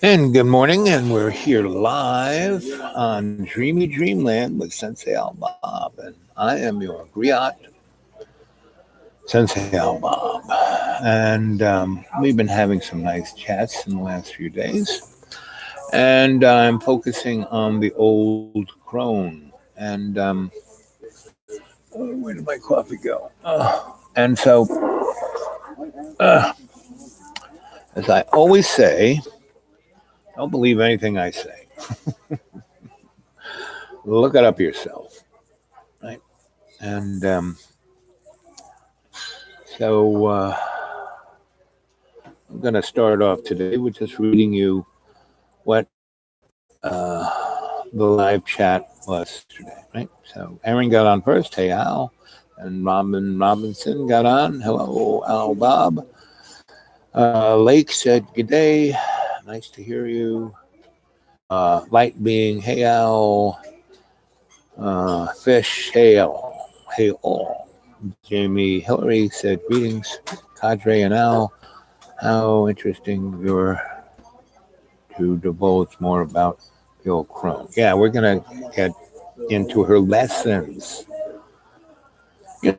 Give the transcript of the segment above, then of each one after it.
And good morning, and we're here live on Dreamy Dreamland with Sensei Al Bob, and I am your griot, Sensei Al Bob. And we've been having some nice chats in the last few days, and I'm focusing on the old crone. And where did my coffee go? And so, uh, as I always say, don't believe anything I say. Look it up yourself, right? And so I'm going to start off today with just reading you what the live chat was today, right? So Aaron got on first. Hey, Al. And Robin Robinson got on. Hello, Al Bob. Lake said, good day. Nice to hear you. Light being, hey, Al. Fish, hey, Al. Hey, all. Jamie Hillary said, greetings, Cadre and Al. How interesting you're to divulge more about the old crone. Yeah, we're going to get into her lessons.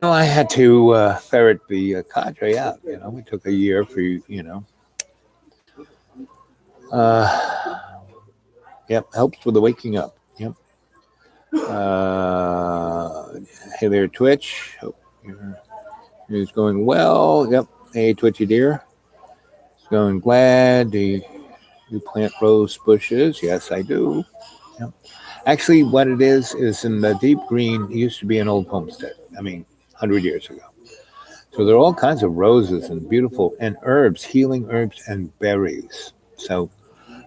I had to ferret the cadre out. We took a year for, uh, yep, helps with the waking up. Yep. Hey there, Twitch. Hope it's going well. Yep. Hey, Twitchy dear. It's going glad. Do you plant rose bushes? Yes, I do. Yep. Actually, what it is in the deep green, it used to be an old homestead. 100 years ago. So there are all kinds of roses and beautiful and herbs, healing herbs and berries. So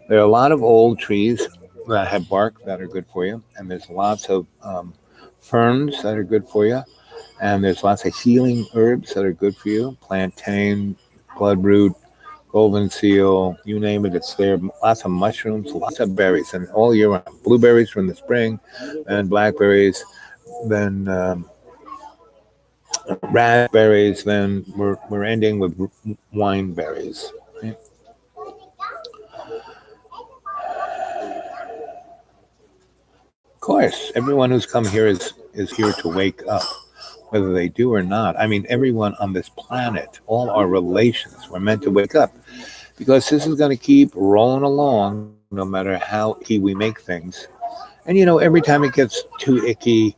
there are a lot of old trees that have bark that are good for you, and there's lots of ferns that are good for you, and there's lots of healing herbs that are good for you. Plantain, bloodroot, golden seal, you name it, it's there. Lots of mushrooms, lots of berries, and all year round. Blueberries from the spring, and blackberries, then raspberries, then we're ending with wine berries. Right? Of course, everyone who's come here is here to wake up, whether they do or not. Everyone on this planet, all our relations, we're meant to wake up because this is going to keep rolling along no matter how icky we make things. And every time it gets too icky,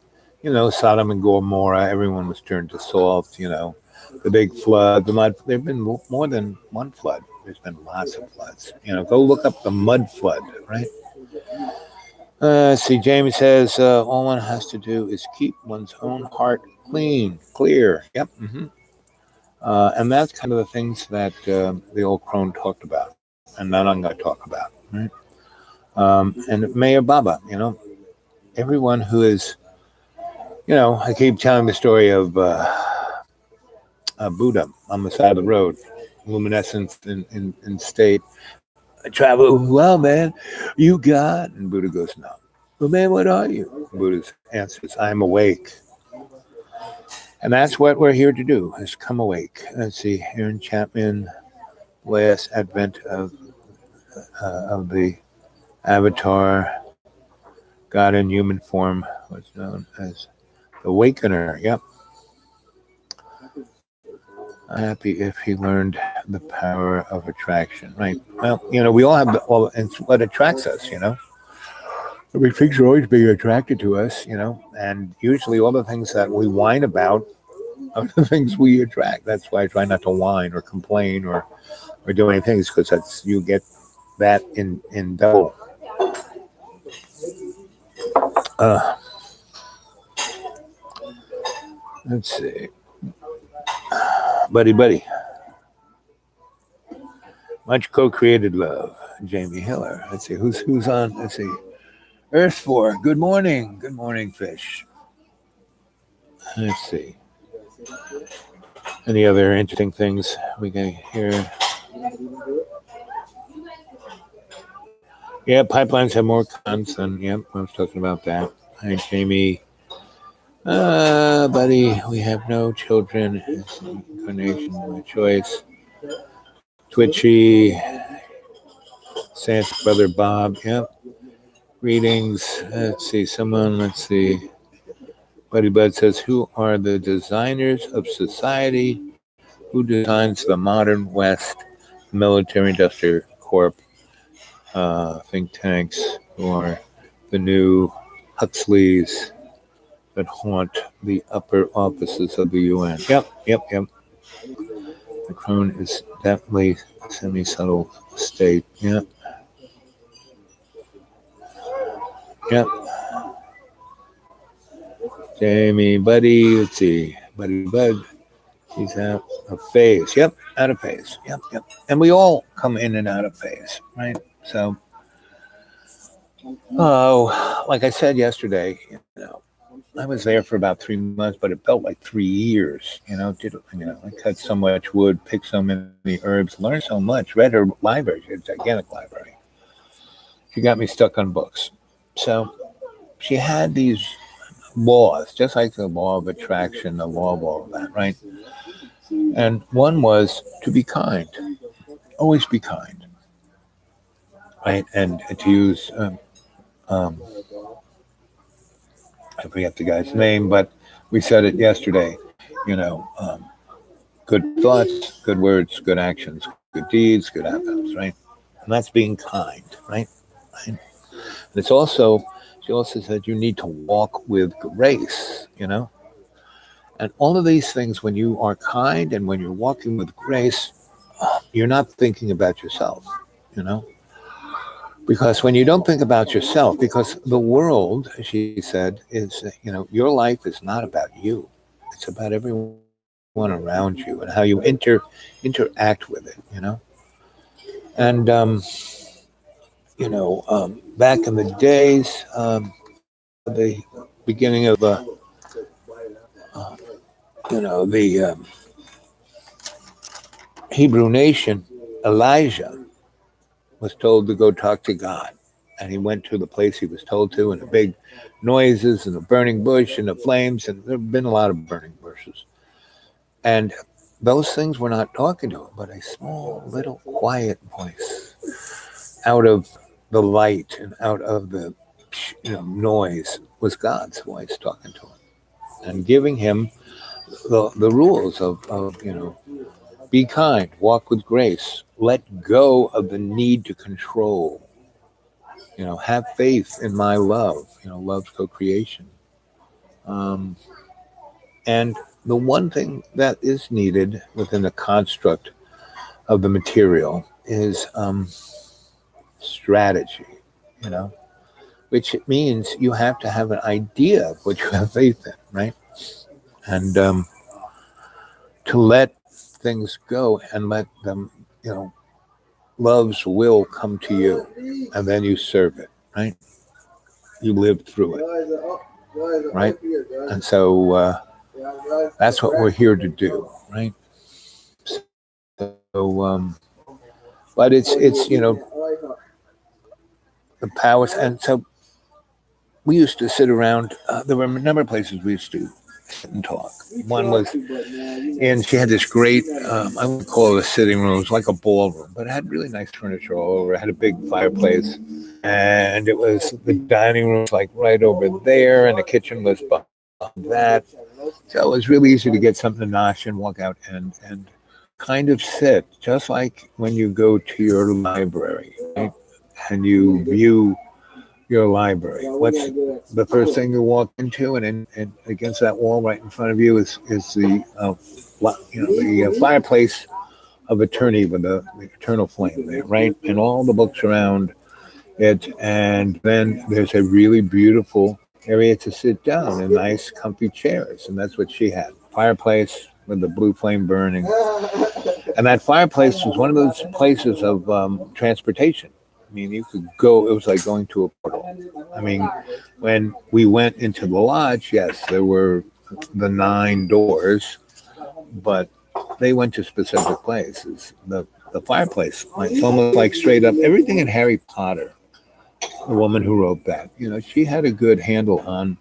Sodom and Gomorrah, everyone was turned to salt. The big flood, the mud. There've been more than one flood. There's been lots of floods. Go look up the mud flood, right? See, Jamie says all one has to do is keep one's own heart clean, clear. Yep. And that's kind of the things that the old crone talked about, and that I'm going to talk about. Right? And Mayor Baba, everyone who is, I keep telling the story of Buddha on the side of the road, luminescence in state. I travel, well, man, you got, and Buddha goes, no. Well, man, what are you? Buddha answers, I'm awake. And that's what we're here to do, is come awake. Let's see, Aaron Chapman, last advent of the avatar, God in human form, what's known as the Awakener. Yep. I'm happy if he learned the power of attraction, right? Well, we all have, it's what attracts us, Things are always being attracted to us, and usually all the things that we whine about are the things we attract. That's why I try not to whine or complain or do anything, because you get that in double. Uh, let's see, buddy, much co-created love, Jamie Hiller. Let's see who's on. Let's see, Earth 4. Good morning, fish. Let's see. Any other interesting things we can hear? Yeah, pipelines have more cons than, I was talking about that. Hi, Jamie. Buddy, we have no children. It's an incarnation of a choice. Twitchy Santa Brother Bob. Yep. Greetings. Let's see. Buddy Bud says, who are the designers of society? Who designs the modern West military industrial corp think tanks? Who are the new Huxleys that haunt the upper offices of the UN? Yep. The crone is definitely semi-subtle state. Yep. Jamie, buddy, let's see. Buddy Bud, he's out of phase. Yep, out of phase. Yep. And we all come in and out of phase, right? So, like I said yesterday, I was there for about 3 months, but it felt like 3 years. I cut so much wood, picked so many herbs, learned so much, read her library, a gigantic library. She got me stuck on books. So she had these laws, just like the law of attraction, the law of all of that, right? And one was to be kind, always be kind, right? And to use, I forget the guy's name, but we said it yesterday, good thoughts, good words, good actions, good deeds, good outcomes, right? And that's being kind, right? And it's also, she also said you need to walk with grace, And all of these things, when you are kind and when you're walking with grace, you're not thinking about yourself, Because when you don't think about yourself, because the world, she said, is, your life is not about you. It's about everyone around you and how you interact with it, And, back in the days, the beginning of, the Hebrew nation, Elijah was told to go talk to God. And he went to the place he was told to, and the big noises and the burning bush and the flames, and there have been a lot of burning bushes. And those things were not talking to him, but a small, little, quiet voice out of the light and out of the noise was God's voice talking to him and giving him the rules of be kind, walk with grace, let go of the need to control, have faith in my love, love's co-creation. And the one thing that is needed within the construct of the material is strategy, which means you have to have an idea of what you have faith in, right? And to let things go and let them, love's will come to you, and then you serve it, right? You live through it, right? And so that's what we're here to do, right? So, but it's the powers, and so we used to sit around. There were a number of places we used to sit and talk. One was, and she had this great, I would call it a sitting room. It was like a ballroom, but it had really nice furniture all over. It had a big fireplace, and it was the dining room was like right over there, and the kitchen was behind that. So it was really easy to get something to nosh and walk out and kind of sit, just like when you go to your library, right? And you view your library. What's the first thing you walk into, and against that wall right in front of you is the the fireplace of eternity with the eternal flame there, right? And all the books around it, and then there's a really beautiful area to sit down and nice comfy chairs, and that's what she had. Fireplace with the blue flame burning, and that fireplace was one of those places of transportation. I mean, you could go, it was like going to a portal. I mean, when we went into the lodge, yes, there were the 9 doors, but they went to specific places. The fireplace, it's almost like straight up everything in Harry Potter. The woman who wrote that, she had a good handle on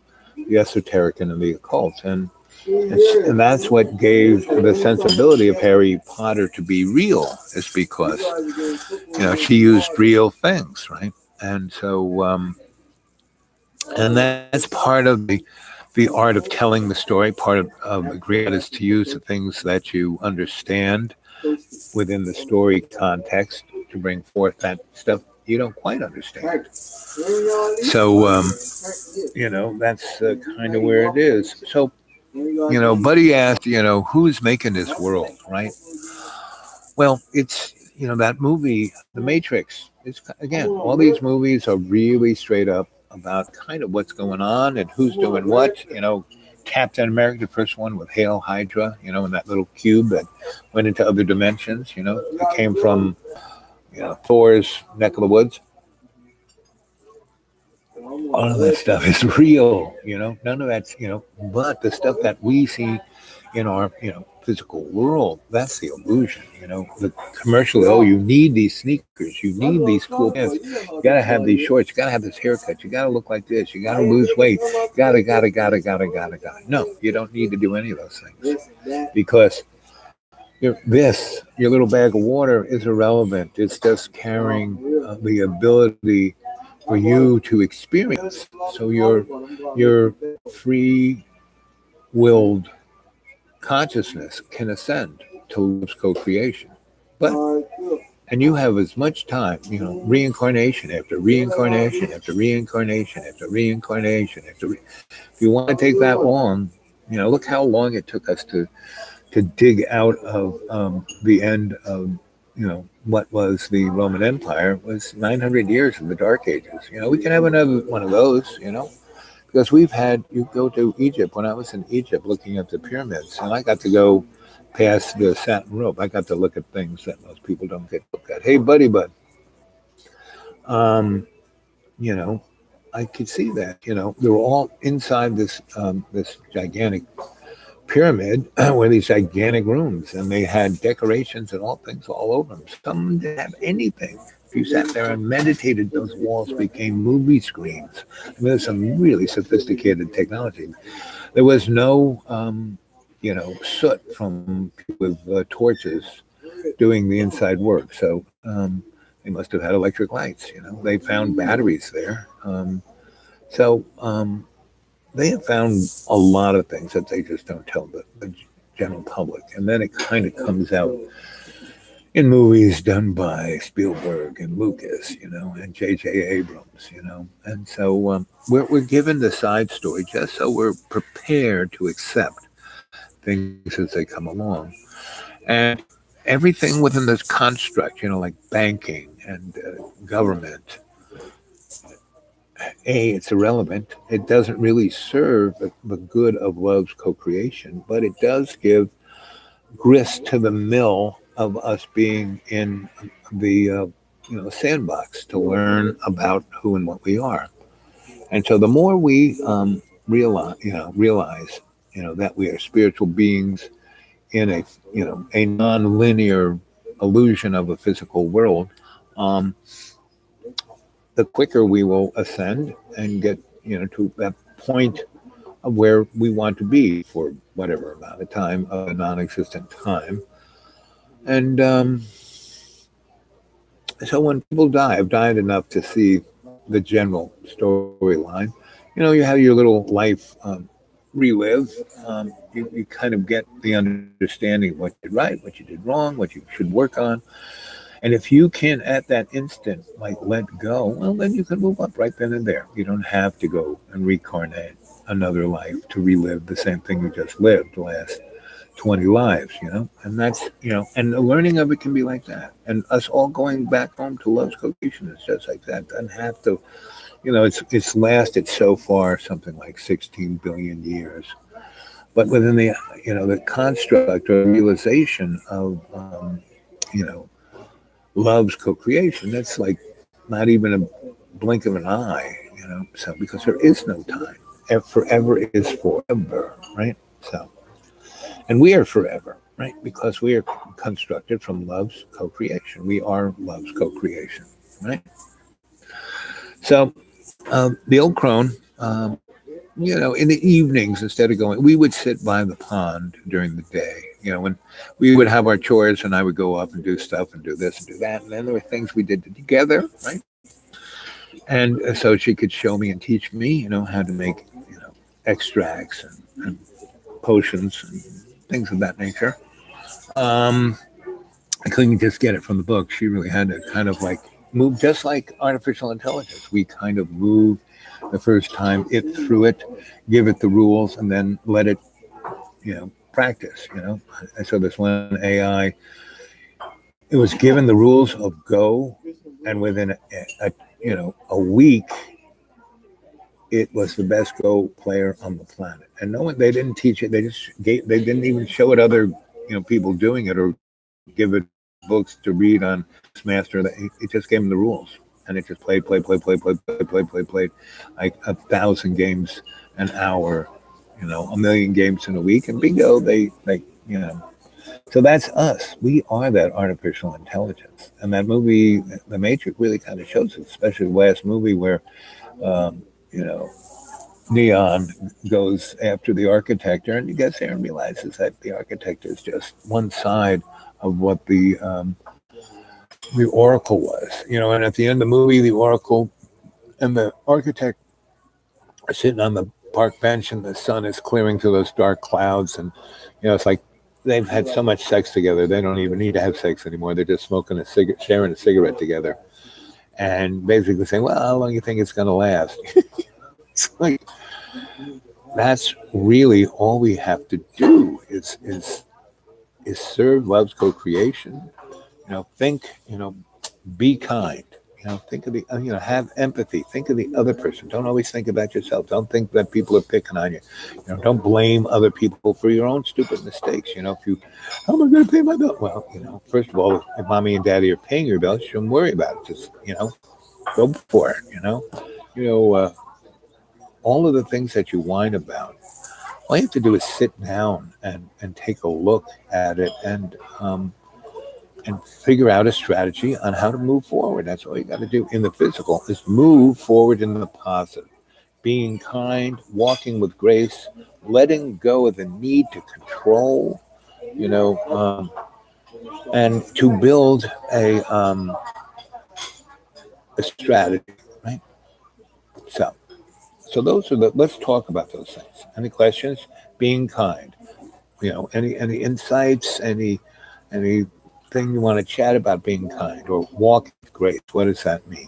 the esoteric and the occult. And And that's what gave the sensibility of Harry Potter to be real, is because she used real things, right? And so and that's part of the art of telling the story. Part of the great art is to use the things that you understand within the story context to bring forth that stuff you don't quite understand. So that's kind of where it is. So Buddy asked, who's making this world, right? Well, it's that movie, The Matrix. It's again, all these movies are really straight up about kind of what's going on and who's doing what. Captain America, the first one with Hail Hydra, in that little cube that went into other dimensions. It came from Thor's neck of the woods. All of that stuff is real. None of that's but the stuff that we see in our physical world, that's the illusion. The commercial, oh, you need these sneakers, you need these cool pants, you gotta have these shorts, you gotta have this haircut, you gotta look like this, you gotta lose weight, gotta. No, you don't need to do any of those things, because your little bag of water is irrelevant. It's just carrying the ability for you to experience. So your free willed consciousness can ascend to love's co-creation. But and you have as much time, reincarnation after reincarnation after reincarnation after reincarnation if you want to take that long, look how long it took us to dig out of the end of what was the Roman Empire. Was 900 years of the Dark Ages. We can have another one of those. Because you go to Egypt. When I was in Egypt looking at the pyramids, and I got to go past the satin rope, I got to look at things that most people don't get to look at. Hey, buddy, bud. Um, I could see that. They were all inside this gigantic pyramid were these gigantic rooms, and they had decorations and all things all over them. Some didn't have anything. If you sat there and meditated, those walls became movie screens. I mean, there's some really sophisticated technology. There was no, soot from people with torches doing the inside work. So they must have had electric lights. They found batteries there. They have found a lot of things that they just don't tell the general public. And then it kind of comes out in movies done by Spielberg and Lucas, and J.J. Abrams, And so we're given the side story just so we're prepared to accept things as they come along. And everything within this construct, like banking and government, it's irrelevant. It doesn't really serve the good of love's co-creation, but it does give grist to the mill of us being in the sandbox to learn about who and what we are. And so the more we realize that we are spiritual beings in a non-linear illusion of a physical world, the quicker we will ascend and get to that point of where we want to be for whatever amount of time, of a non-existent time. And so when people die, I've died enough to see the general storyline. You have your little life relive. You kind of get the understanding of what you did right, what you did wrong, what you should work on. And if you can, at that instant, let go, well, then you can move up right then and there. You don't have to go and reincarnate another life to relive the same thing you just lived the last 20 lives, And that's, and the learning of it can be like that. And us all going back home to love's co-creation is just like that. Doesn't have to, it's lasted so far, something like 16 billion years. But within the construct or realization of, love's co-creation, that's like not even a blink of an eye, so because there is no time. Forever is forever, right? So, and we are forever, right? Because we are constructed from love's co-creation. We are love's co-creation, right? So the old crone in the evenings, instead of going, we would sit by the pond during the day. When we would have our chores, and I would go up and do stuff and do this and do that. And then there were things we did together, right? And so she could show me and teach me, how to make, extracts and potions and things of that nature. Um, I couldn't just get it from the book. She really had to kind of like move, just like artificial intelligence. We kind of move the first time it through it, give it the rules, and then let it, practice. And so this one AI, it was given the rules of Go, and within a week, it was the best Go player on the planet. And no one, they didn't teach it. They didn't even show it other, people doing it or give it books to read on this master. It just gave them the rules, and it just played like 1,000 games an hour, a million games in a week, and bingo, they. So that's us. We are that artificial intelligence, and that movie, The Matrix, really kind of shows it, especially the last movie where, um, you know, Neon goes after the architect, and he gets there and realizes that the architect is just one side of what the oracle was. And at the end of the movie, the oracle and the architect are sitting on the park bench, and the sun is clearing through those dark clouds, and it's like they've had so much sex together they don't even need to have sex anymore. They're just smoking a cigarette, sharing a cigarette together, and basically saying, "Well, how long do you think it's going to last?" It's like that's really all we have to do is serve love's co-creation. Think. Be kind. Think of the. Have empathy. Think of the other person. Don't always think about yourself. Don't think that people are picking on you. Don't blame other people for your own stupid mistakes. If you, how am I going to pay my bill? Well, first of all, if mommy and daddy are paying your bills, you shouldn't worry about it. Just go for it. You know, uh, all of the things that you whine about. All you have to do is sit down and take a look at it and figure out a strategy on how to move forward. That's all you got to do in the physical is move forward in the positive, being kind, walking with grace, letting go of the need to control, you know, um, and to build a strategy, right? So, so those are the. Let's talk about those things. Any questions? Being kind. Any insights? Anything you want to chat about being kind or walking with grace? What does that mean?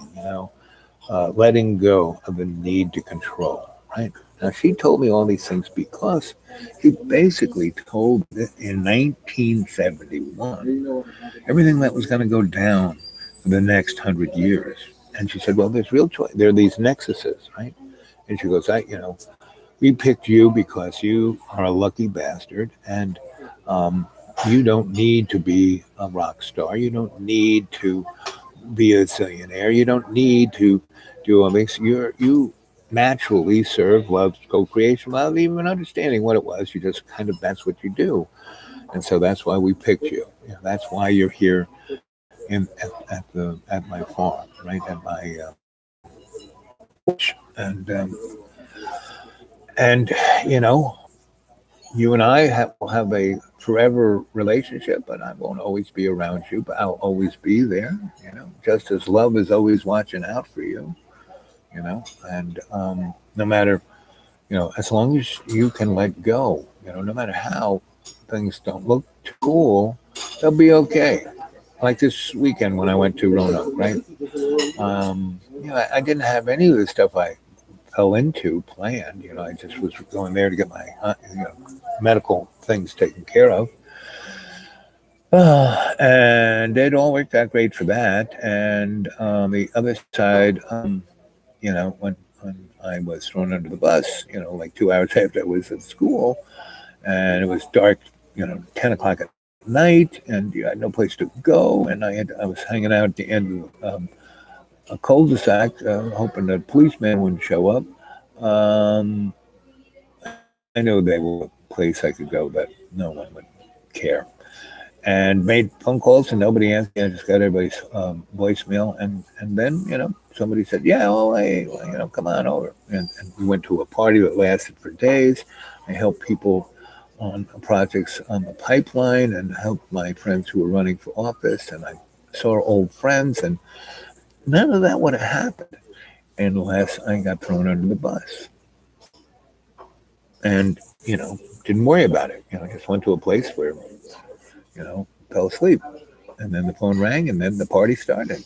Letting go of the need to control. Right now, she told me all these things because she basically told me in 1971 everything that was going to go down for the next 100 years. And she said, "Well, there's real choice. There are these nexuses, right?" And she goes, we picked you because you are a lucky bastard, and um, you don't need to be a rock star. You don't need to be a zillionaire. You don't need to do a mix. You naturally serve love's co-creation without even understanding what it was. You just kind of that's what you do, and so that's why we picked you. That's why you're here at my farm, right at my porch, and you know you and I will have a forever relationship, but I won't always be around you, but I'll always be there, just as love is always watching out for you, and no matter, as long as you can let go, no matter how things don't look too cool, they'll be okay. Like this weekend when I went to Roanoke, right? I didn't have any of the stuff I fell into planned. I just was going there to get my medical things taken care of. And it all worked out great for that. And the other side, when I was thrown under the bus, like 2 hours after I was at school, and it was dark, 10 o'clock at night, and you had no place to go, and I was hanging out at the end of a cul-de-sac, hoping the policeman wouldn't show up. I know they were a place I could go that no one would care. And made phone calls and nobody answered. I just got everybody's voicemail, and then somebody said, yeah, oh, hey, well, come on over. And we went to a party that lasted for days. I helped people on projects on the pipeline and helped my friends who were running for office. And I saw old friends, and none of that would have happened unless I got thrown under the bus. And, didn't worry about it. I just went to a place where, fell asleep. And then the phone rang, and then the party started.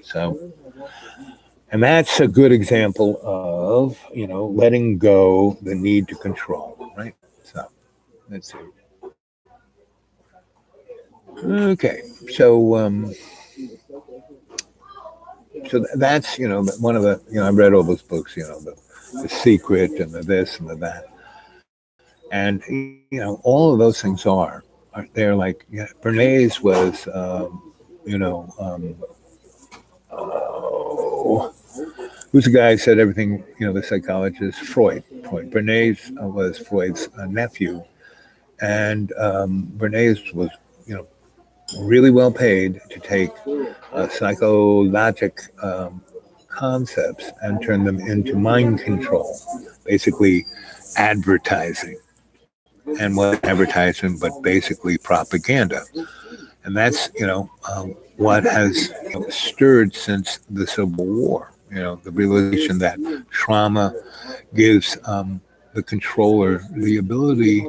So, and that's a good example of, letting go the need to control, right? So, let's see. Okay, so that's one of the I read all those books, the Secret and the this and the that, and all of those things are they're like Bernays was who's the guy who said everything, the psychologist Freud Bernays was Freud's nephew, and Bernays was really well paid to take psychologic concepts and turn them into mind control, basically advertising. And what advertising, but basically propaganda. And that's, what has stirred since the Civil War. The realization that trauma gives the controller the ability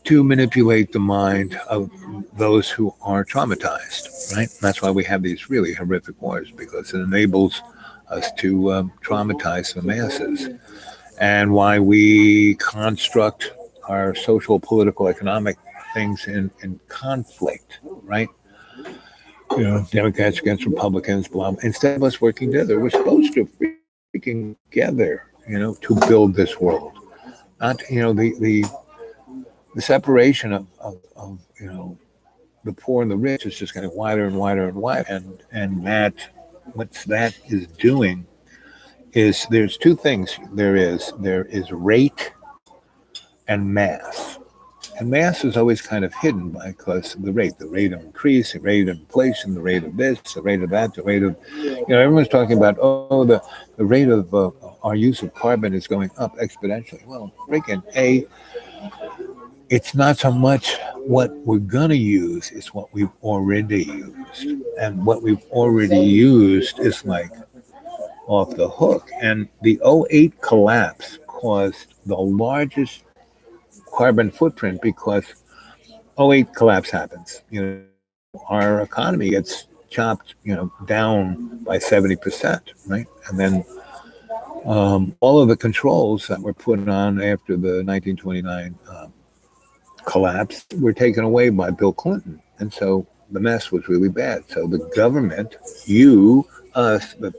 to manipulate the mind of those who are traumatized, right? That's why we have these really horrific wars, because it enables us to traumatize the masses, and why we construct our social, political, economic things in conflict, right? Democrats against Republicans, blah, blah. Instead of us working together, we're supposed to freaking together, to build this world. Not, the separation of the poor and the rich is just getting wider and wider and wider, and that what that is doing is there's two things. There is rate and mass. And mass is always kind of hidden because the rate of increase, the rate of inflation, the rate of this, the rate of that, the rate of, everyone's talking about, the rate of our use of carbon is going up exponentially. Well, freaking it's not so much what we're going to use, it's what we've already used. And what we've already used is like off the hook. And the '08 collapse caused the largest carbon footprint because '08 collapse happens. Our economy gets chopped, down by 70%, right? And then all of the controls that were put on after the 1929 collapse were taken away by Bill Clinton. And so the mess was really bad. So the government, us, the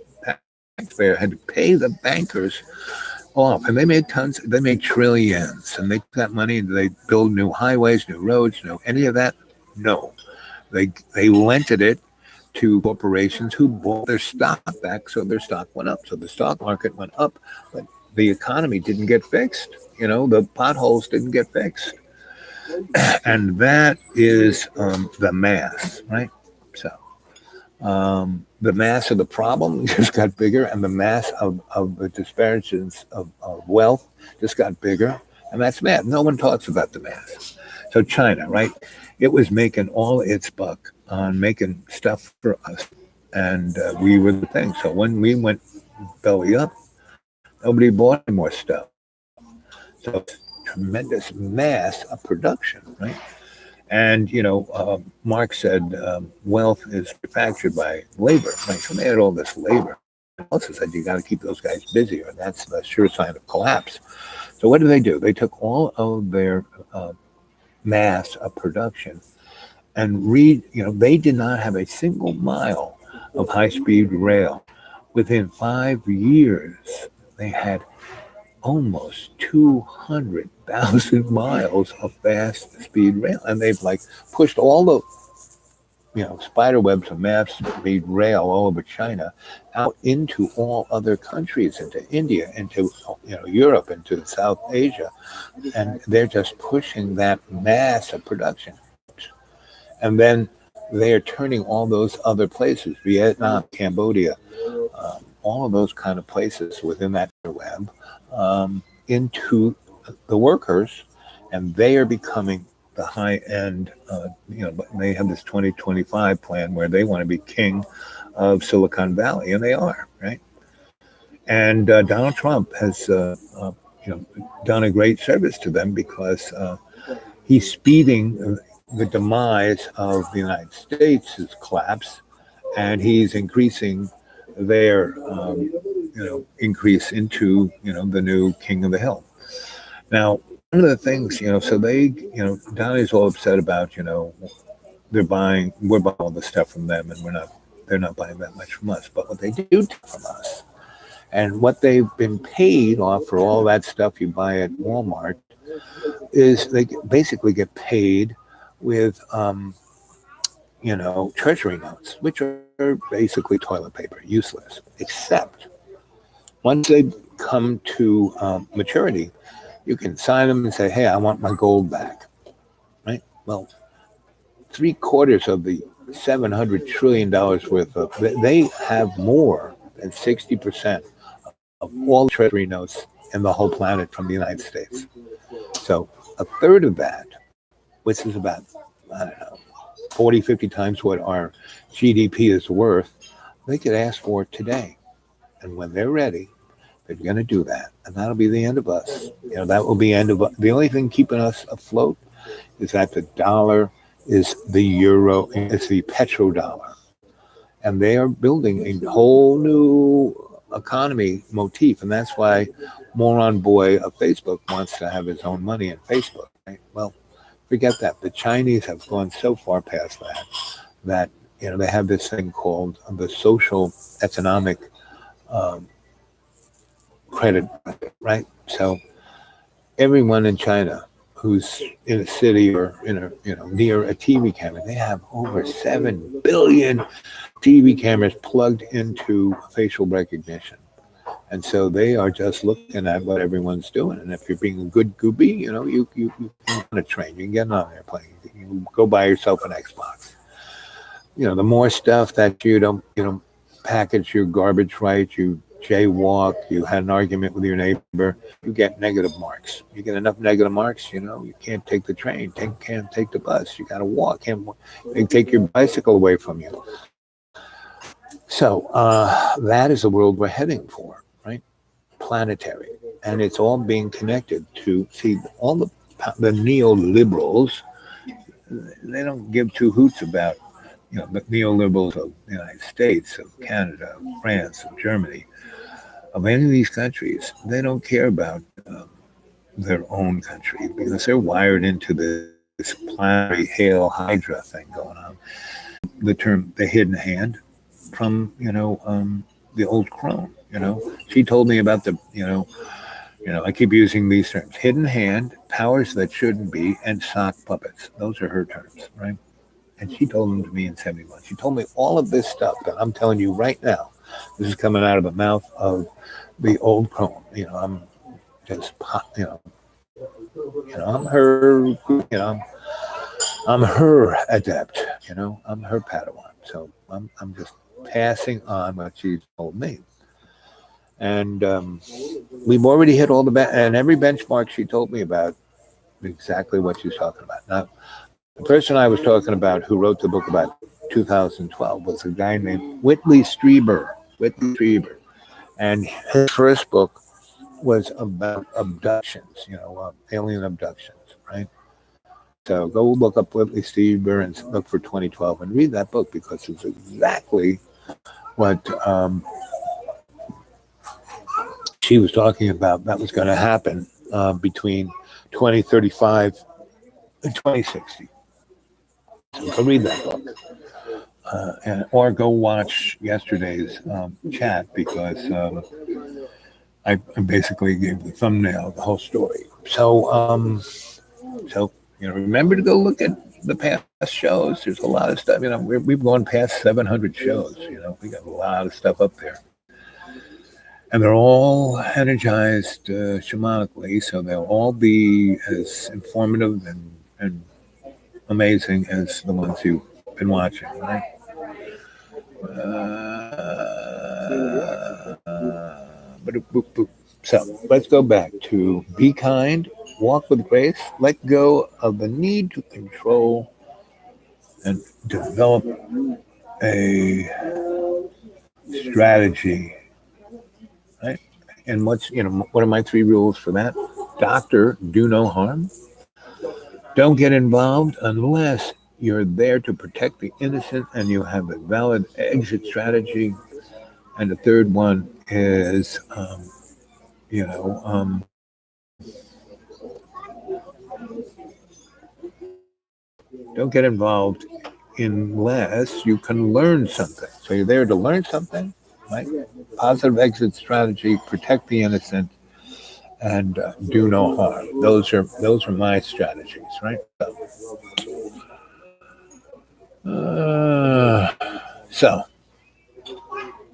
taxpayer, had to pay the bankers off. And they made trillions. And they took that money and they build new highways, new roads, any of that? No. They lented it to corporations who bought their stock back, so their stock went up. So the stock market went up, but the economy didn't get fixed. The potholes didn't get fixed. And that is the mass, right? So the mass of the problem just got bigger, and the mass of the disparities of wealth just got bigger, and that's math. No one talks about the mass. So China, right? It was making all its buck on making stuff for us, and we were the thing. So when we went belly up, nobody bought any more stuff. So tremendous mass of production, right? And Marx said wealth is manufactured by labor, right? So they had all this labor. Also said you got to keep those guys busy, or that's the sure sign of collapse. So what do? They took all of their mass of production and they did not have a single mile of high-speed rail. Within 5 years, they had almost 200,000 miles of fast speed rail, and they've pushed all the spider webs of mass speed rail all over China out into all other countries, into India, into Europe, into South Asia, and they're just pushing that mass of production. And then they're turning all those other places, Vietnam, Cambodia, all of those kind of places within that web into the workers, and they are becoming the high end. They have this 2025 plan where they want to be king of Silicon Valley, and they are, right. And Donald Trump has done a great service to them because he's speeding the demise of the United States' collapse, and he's increasing their increase into the new king of the hill. Now, one of the things, so they, Donnie's all upset about, we're buying all the stuff from them, and they're not buying that much from us. But what they do from us, and what they've been paid off for all that stuff you buy at Walmart, is they basically get paid with, treasury notes, which are basically toilet paper, useless, except once they come to maturity, you can sign them and say, hey, I want my gold back, right? Well, 3/4 of the $700 trillion worth of, they have more than 60% of all the treasury notes in the whole planet from the United States. So a third of that, which is about, I don't know, 40, 50 times what our GDP is worth, they could ask for it today. And when they're ready, they're going to do that. And that'll be the end of us. That will be the end of the only thing keeping us afloat is that the dollar is the euro, it's the petrodollar. And they are building a whole new economy motif. And that's why moron boy of Facebook wants to have his own money in Facebook. Right? Well, forget that. The Chinese have gone so far past that they have this thing called the social economic credit, right? So everyone in China who's in a city or near a TV camera, they have over 7 billion TV cameras plugged into facial recognition. And so they are just looking at what everyone's doing. And if you're being a good goobie, you can on a train, you can get on an airplane, you can go buy yourself an Xbox. The more stuff that you don't package your garbage right, you jaywalk, you had an argument with your neighbor, you get negative marks. You get enough negative marks, you can't take the train, can't take the bus, you got to walk, they take your bicycle away from you. So that is the world we're heading for, right? Planetary. And it's all being connected to, see, all the neoliberals, they don't give two hoots about, the neoliberals of the United States, of Canada, of France, of Germany, of any of these countries. They don't care about their own country because they're wired into this planetary Hail Hydra thing going on. The term the hidden hand from, the old crone, She told me about the, I keep using these terms: hidden hand, powers that shouldn't be, and sock puppets. Those are her terms, right? And she told them to me in 71. She told me all of this stuff that I'm telling you right now. This is coming out of the mouth of the old crone. I'm just, I'm her, I'm her adept. I'm her Padawan. So I'm just passing on what she told me. And we've already hit all and every benchmark she told me about, exactly what she's talking about. Now, the person I was talking about who wrote the book about 2012 was a guy named Whitley Strieber. And his first book was about abductions, alien abductions, right? So go look up Whitley Strieber and look for 2012 and read that book because it's exactly what she was talking about that was going to happen between 2035 and 2060. So go read that book. Or go watch yesterday's chat because I basically gave the thumbnail of the whole story. So, remember to go look at the past shows. There's a lot of stuff. We've gone past 700 shows. We got a lot of stuff up there. And they're all energized shamanically, so they'll all be as informative and amazing as the ones you've been watching, right? So let's go back to be kind, walk with grace, let go of the need to control, and develop a strategy. Right? And what are my three rules for that? Doctor, do no harm. Don't get involved unless you're there to protect the innocent and you have a valid exit strategy. And the third one is, you know, don't get involved unless you can learn something. So you're there to learn something, right? Positive exit strategy, protect the innocent, and do no harm. Those are my strategies, right? So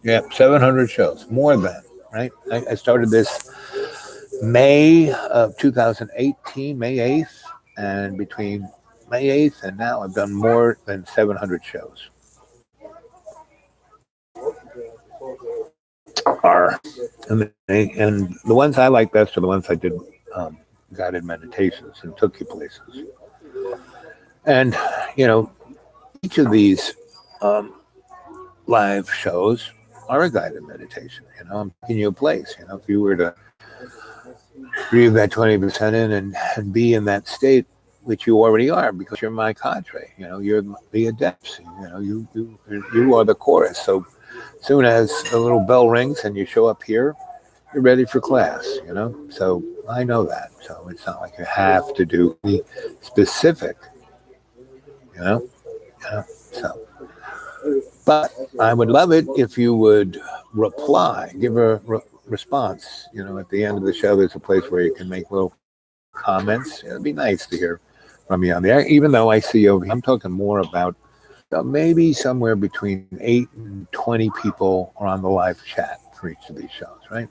yeah, 700 shows, more than right. I started this May of 2018, May 8th, and between May 8th and now, I've done more than 700 shows. Are and the ones I like best are the ones I did guided meditations and took you places. And each of these um, live shows are a guided meditation. I'm taking you a place. If you were to breathe that 20% in and be in that state, which you already are, because you're my cadre. You're the adepts. You are the chorus. So soon as the little bell rings and you show up here, you're ready for class. So I know that. So it's not like you have to do any specific. You know. So, but I would love it if you would reply, give a response. At the end of the show, there's a place where you can make little comments. It'd be nice to hear from you on there. Even though I see over here, I'm talking more about maybe somewhere between 8 and 20 people are on the live chat for each of these shows, right?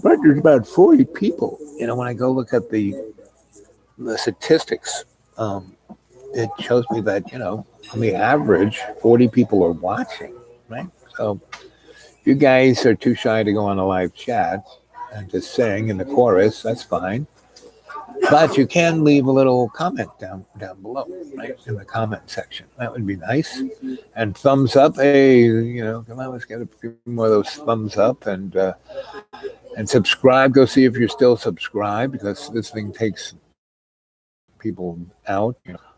But there's about 40 people. When I go look at the statistics, it shows me that, on the average, 40 people are watching, right? So if you guys are too shy to go on a live chat and just sing in the chorus, that's fine. But you can leave a little comment down below, right, in the comment section. That would be nice. And thumbs up. Hey, come on, let's get a few more of those thumbs up and subscribe. Go see if you're still subscribed, because this thing takes people out.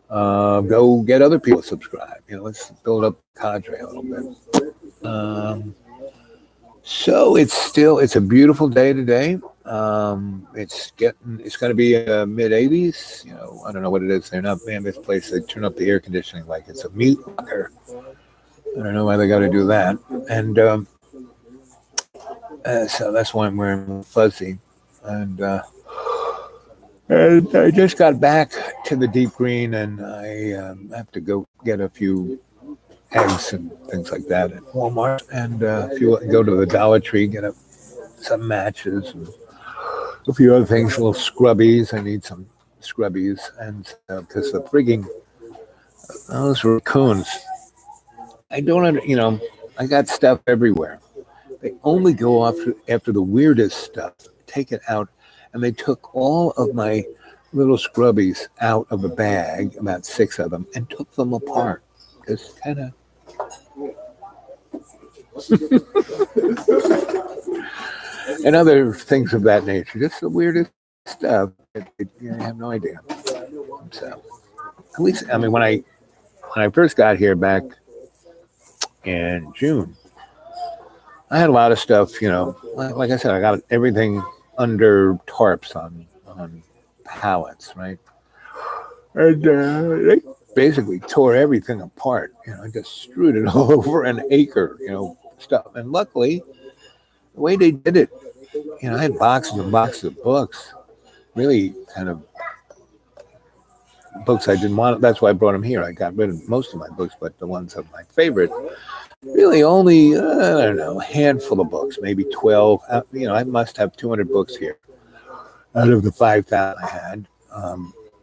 Go get other people to subscribe. Let's build up cadre a little bit. So it's a beautiful day today. It's going to be mid 80s. I don't know what it is. They're not, man, this place, they turn up the air conditioning like it's a meat locker. I don't know why they got to do that. And so that's why I'm wearing fuzzy. And I just got back to the deep green, and I have to go get a few eggs and things like that at Walmart. And if you go to the Dollar Tree, get some matches and a few other things, little scrubbies. I need some scrubbies, and because the frigging those raccoons, I don't, I got stuff everywhere. They only go after the weirdest stuff, take it out, and they took all of my little scrubbies out of the bag, about 6 of them, and took them apart. Just kind of. And other things of that nature, just the weirdest stuff. I have no idea. So, at least, when I first got here back in June, I had a lot of stuff. Like I said, I got everything under tarps on pallets, right? And they basically tore everything apart. I just strewed it all over an acre, stuff. And luckily, the way they did it, I had boxes and boxes of books, really kind of books I didn't want. That's why I brought them here. I got rid of most of my books, but the ones of my favorite, really only, I don't know, a handful of books, maybe 12. I must have 200 books here out of the 5,000 I had.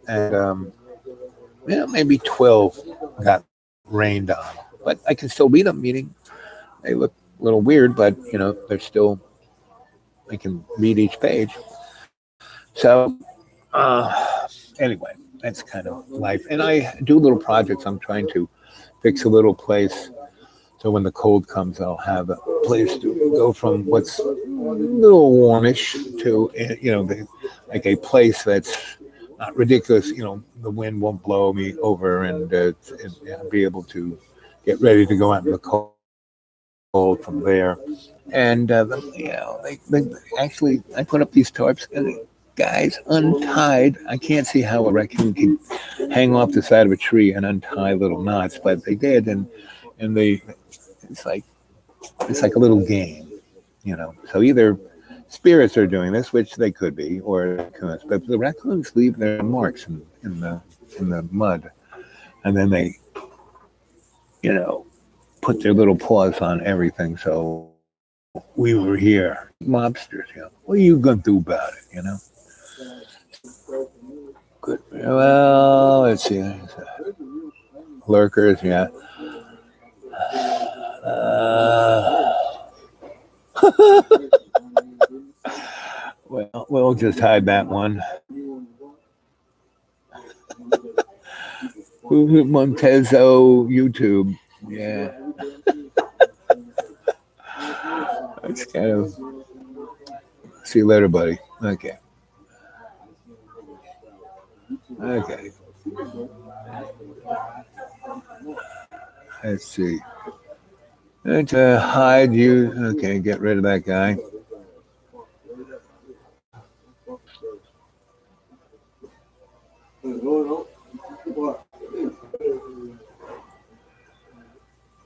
And maybe 12 got rained on. But I can still read them, meaning they look A little weird, but they're still, they can read each page. So anyway, that's kind of life. And I do little projects. I'm trying to fix a little place so when the cold comes, I'll have a place to go from what's a little warmish to like a place that's not ridiculous. The wind won't blow me over, and be able to get ready to go out in the cold from there. And they actually, I put up these tarps, and guys untied. I can't see how a raccoon can hang off the side of a tree and untie little knots, but they did, and they it's like a little game. So either spirits are doing this, which they could be, or raccoons. But the raccoons leave their marks in the mud, and then they put their little paws on everything. So we were here, mobsters. What are you gonna do about it? Good. Well, let's see. Lurkers, yeah. Well, we'll just hide that one. Montezo YouTube. Yeah. It's kind of. See you later, buddy. Okay. Okay. Let's see. To hide you. Okay, get rid of that guy.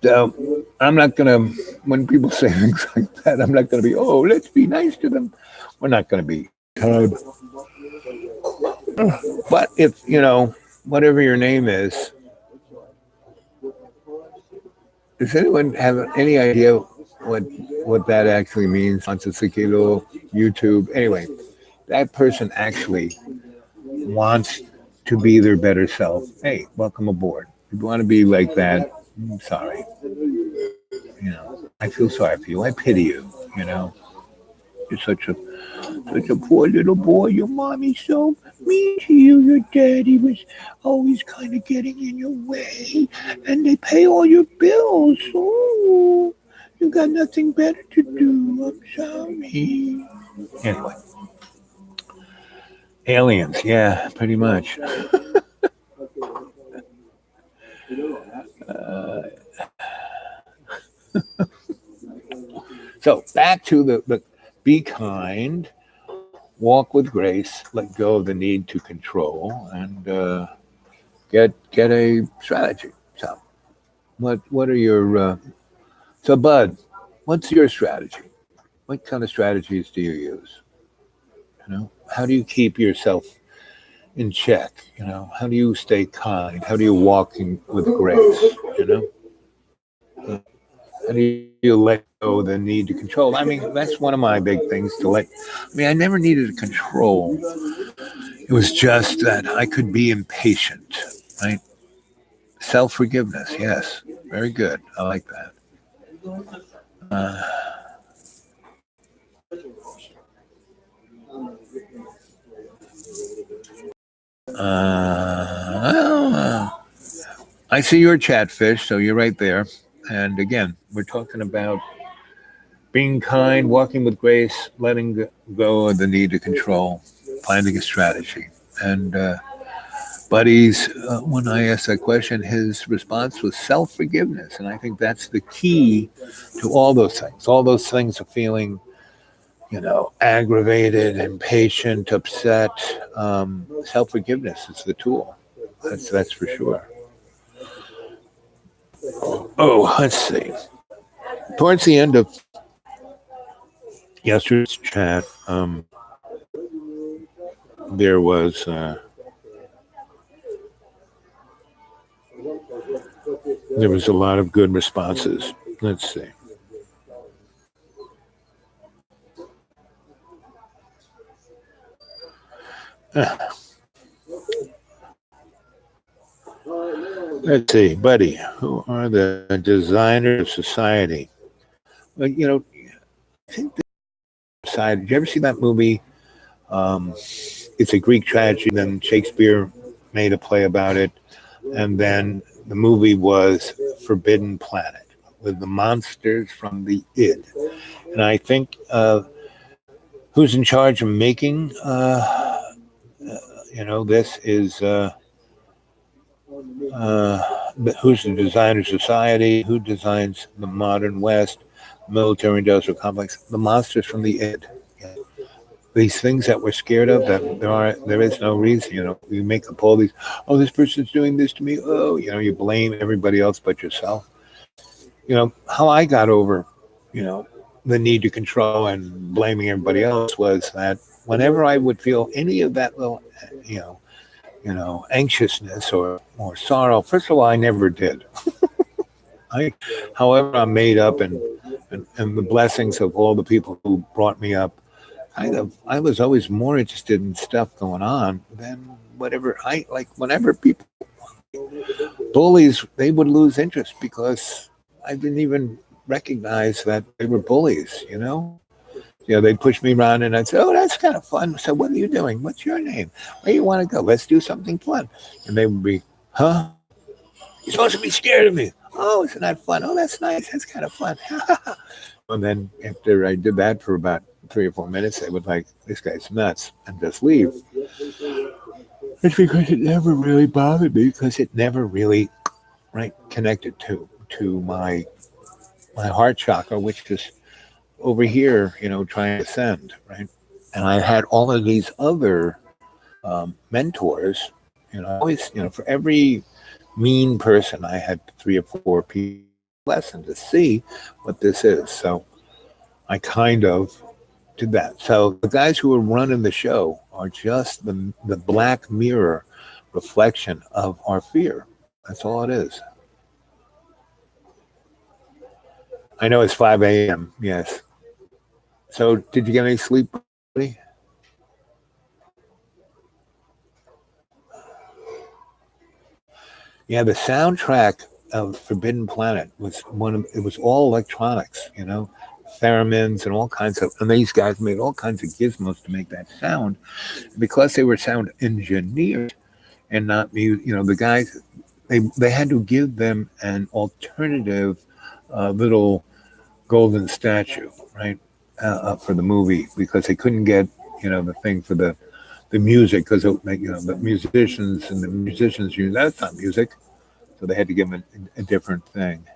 So I'm not gonna. When people say things like that, I'm not gonna be. Oh, let's be nice to them. We're not gonna be. But if whatever your name is, does anyone have any idea what that actually means? Kilo, YouTube. Anyway, that person actually wants to be their better self. Hey, welcome aboard. If you want to be like that, I'm sorry. I feel sorry for you. I pity you. You're such a poor little boy. Your mommy's so mean to you. Your daddy was always kind of getting in your way, and they pay all your bills. Oh, you got nothing better to do. I'm sorry. Anyway, aliens. Yeah, pretty much. So back to the be kind, walk with grace, let go of the need to control, and get a strategy. So what are your so Bud? What's your strategy? What kind of strategies do you use? How do you keep yourself in check? How do you stay kind? How do you walk with grace? How do you let go the need to control? I mean, that's one of my big things to let. I mean, I never needed to control. It was just that I could be impatient, right? Self forgiveness, yes, very good. I like that. Uh, I see your chat fish, so you're right there. And again, we're talking about being kind, walking with grace, letting go of the need to control, finding a strategy. And Buddy's, when I asked that question, his response was self forgiveness. And I think that's the key to all those things. All those things of feeling, aggravated, impatient, upset. Self forgiveness is the tool. That's for sure. Oh, let's see. Towards the end of yesterday's chat, there was a lot of good responses. Let's see. Let's see, buddy. Who are the designers of society? But I think the side. Did you ever see that movie? Um, it's a Greek tragedy. Then Shakespeare made a play about it, and then the movie was Forbidden Planet with the monsters from the id. And I think who's in charge of making this is uh, who's the designer society, who designs the modern West, military industrial complex, the monsters from the id. These things that we're scared of, that there is no reason. You make up all these. Oh, this person's doing this to me. Oh, you blame everybody else but yourself. How I got over, you know, the need to control and blaming everybody else was that whenever I would feel any of that little, you know, anxiousness or sorrow. First of all, I never did. I, however, I'm made up and the blessings of all the people who brought me up. I was always more interested in stuff going on than whatever I like. Whenever people bullies, they would lose interest because I didn't even recognize that they were bullies. They'd push me around and I'd say, "Oh, that's kind of fun. So what are you doing? What's your name? Where do you want to go? Let's do something fun." And they would be, "Huh? You're supposed to be scared of me. Oh, isn't that fun? Oh, that's nice. That's kind of fun." And then after I did that for about 3 or 4 minutes, they would like, "This guy's nuts," and just leave. It's because it never really bothered me because it never really connected to my heart chakra, which is over here, trying to ascend, right? And I had all of these other mentors, always, for every mean person, I had 3 or 4 people lesson to see what this is. So I kind of did that. So the guys who are running the show are just the black mirror reflection of our fear. That's all it is. I know it's 5 a.m. Yes. So did you get any sleep? Buddy? Yeah, the soundtrack of Forbidden Planet was it was all electronics, theremins and all kinds of, and these guys made all kinds of gizmos to make that sound. Because they were sound engineers and not the guys, they had to give them an alternative little golden statue, right, for the movie because they couldn't get, the thing for the music because the musicians and the musicians use that's not music, so they had to give them a different thing,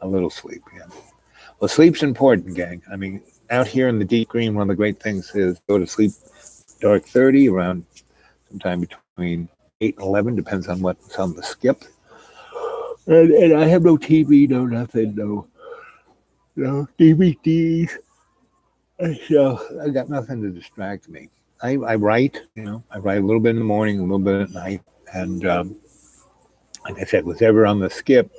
a little sleep. Yeah, well, sleep's important, gang. I mean, out here in the deep green, one of the great things is go to sleep dark 30 around sometime between 8 and 11, depends on what's on the skip. And I have no TV, no nothing, no DVDs. So I got nothing to distract me. I write, I write a little bit in the morning, a little bit at night. And like I said, whatever on the skip,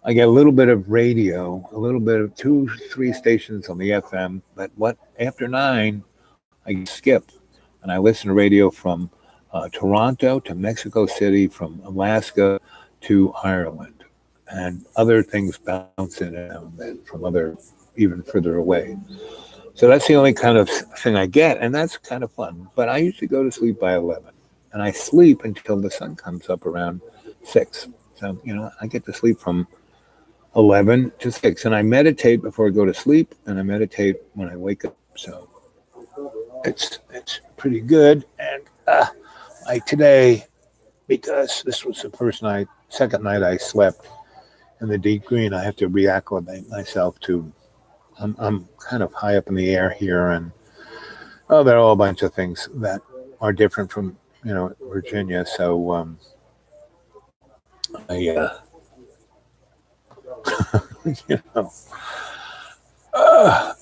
I get a little bit of radio, a little bit of 2, 3 stations on the FM. But after 9, I skip and I listen to radio from Toronto to Mexico City, from Alaska to Ireland, and other things bounce in and out from other even further away. So that's the only kind of thing I get, and that's kind of fun. But I usually go to sleep by 11, and I sleep until the sun comes up around 6. So I get to sleep from 11 to 6, and I meditate before I go to sleep, and I meditate when I wake up. So it's pretty good. And like today, because this was the second night I slept in the deep green, I have to reacclimate myself to. I'm kind of high up in the air here, and there are all a bunch of things that are different from Virginia. So I know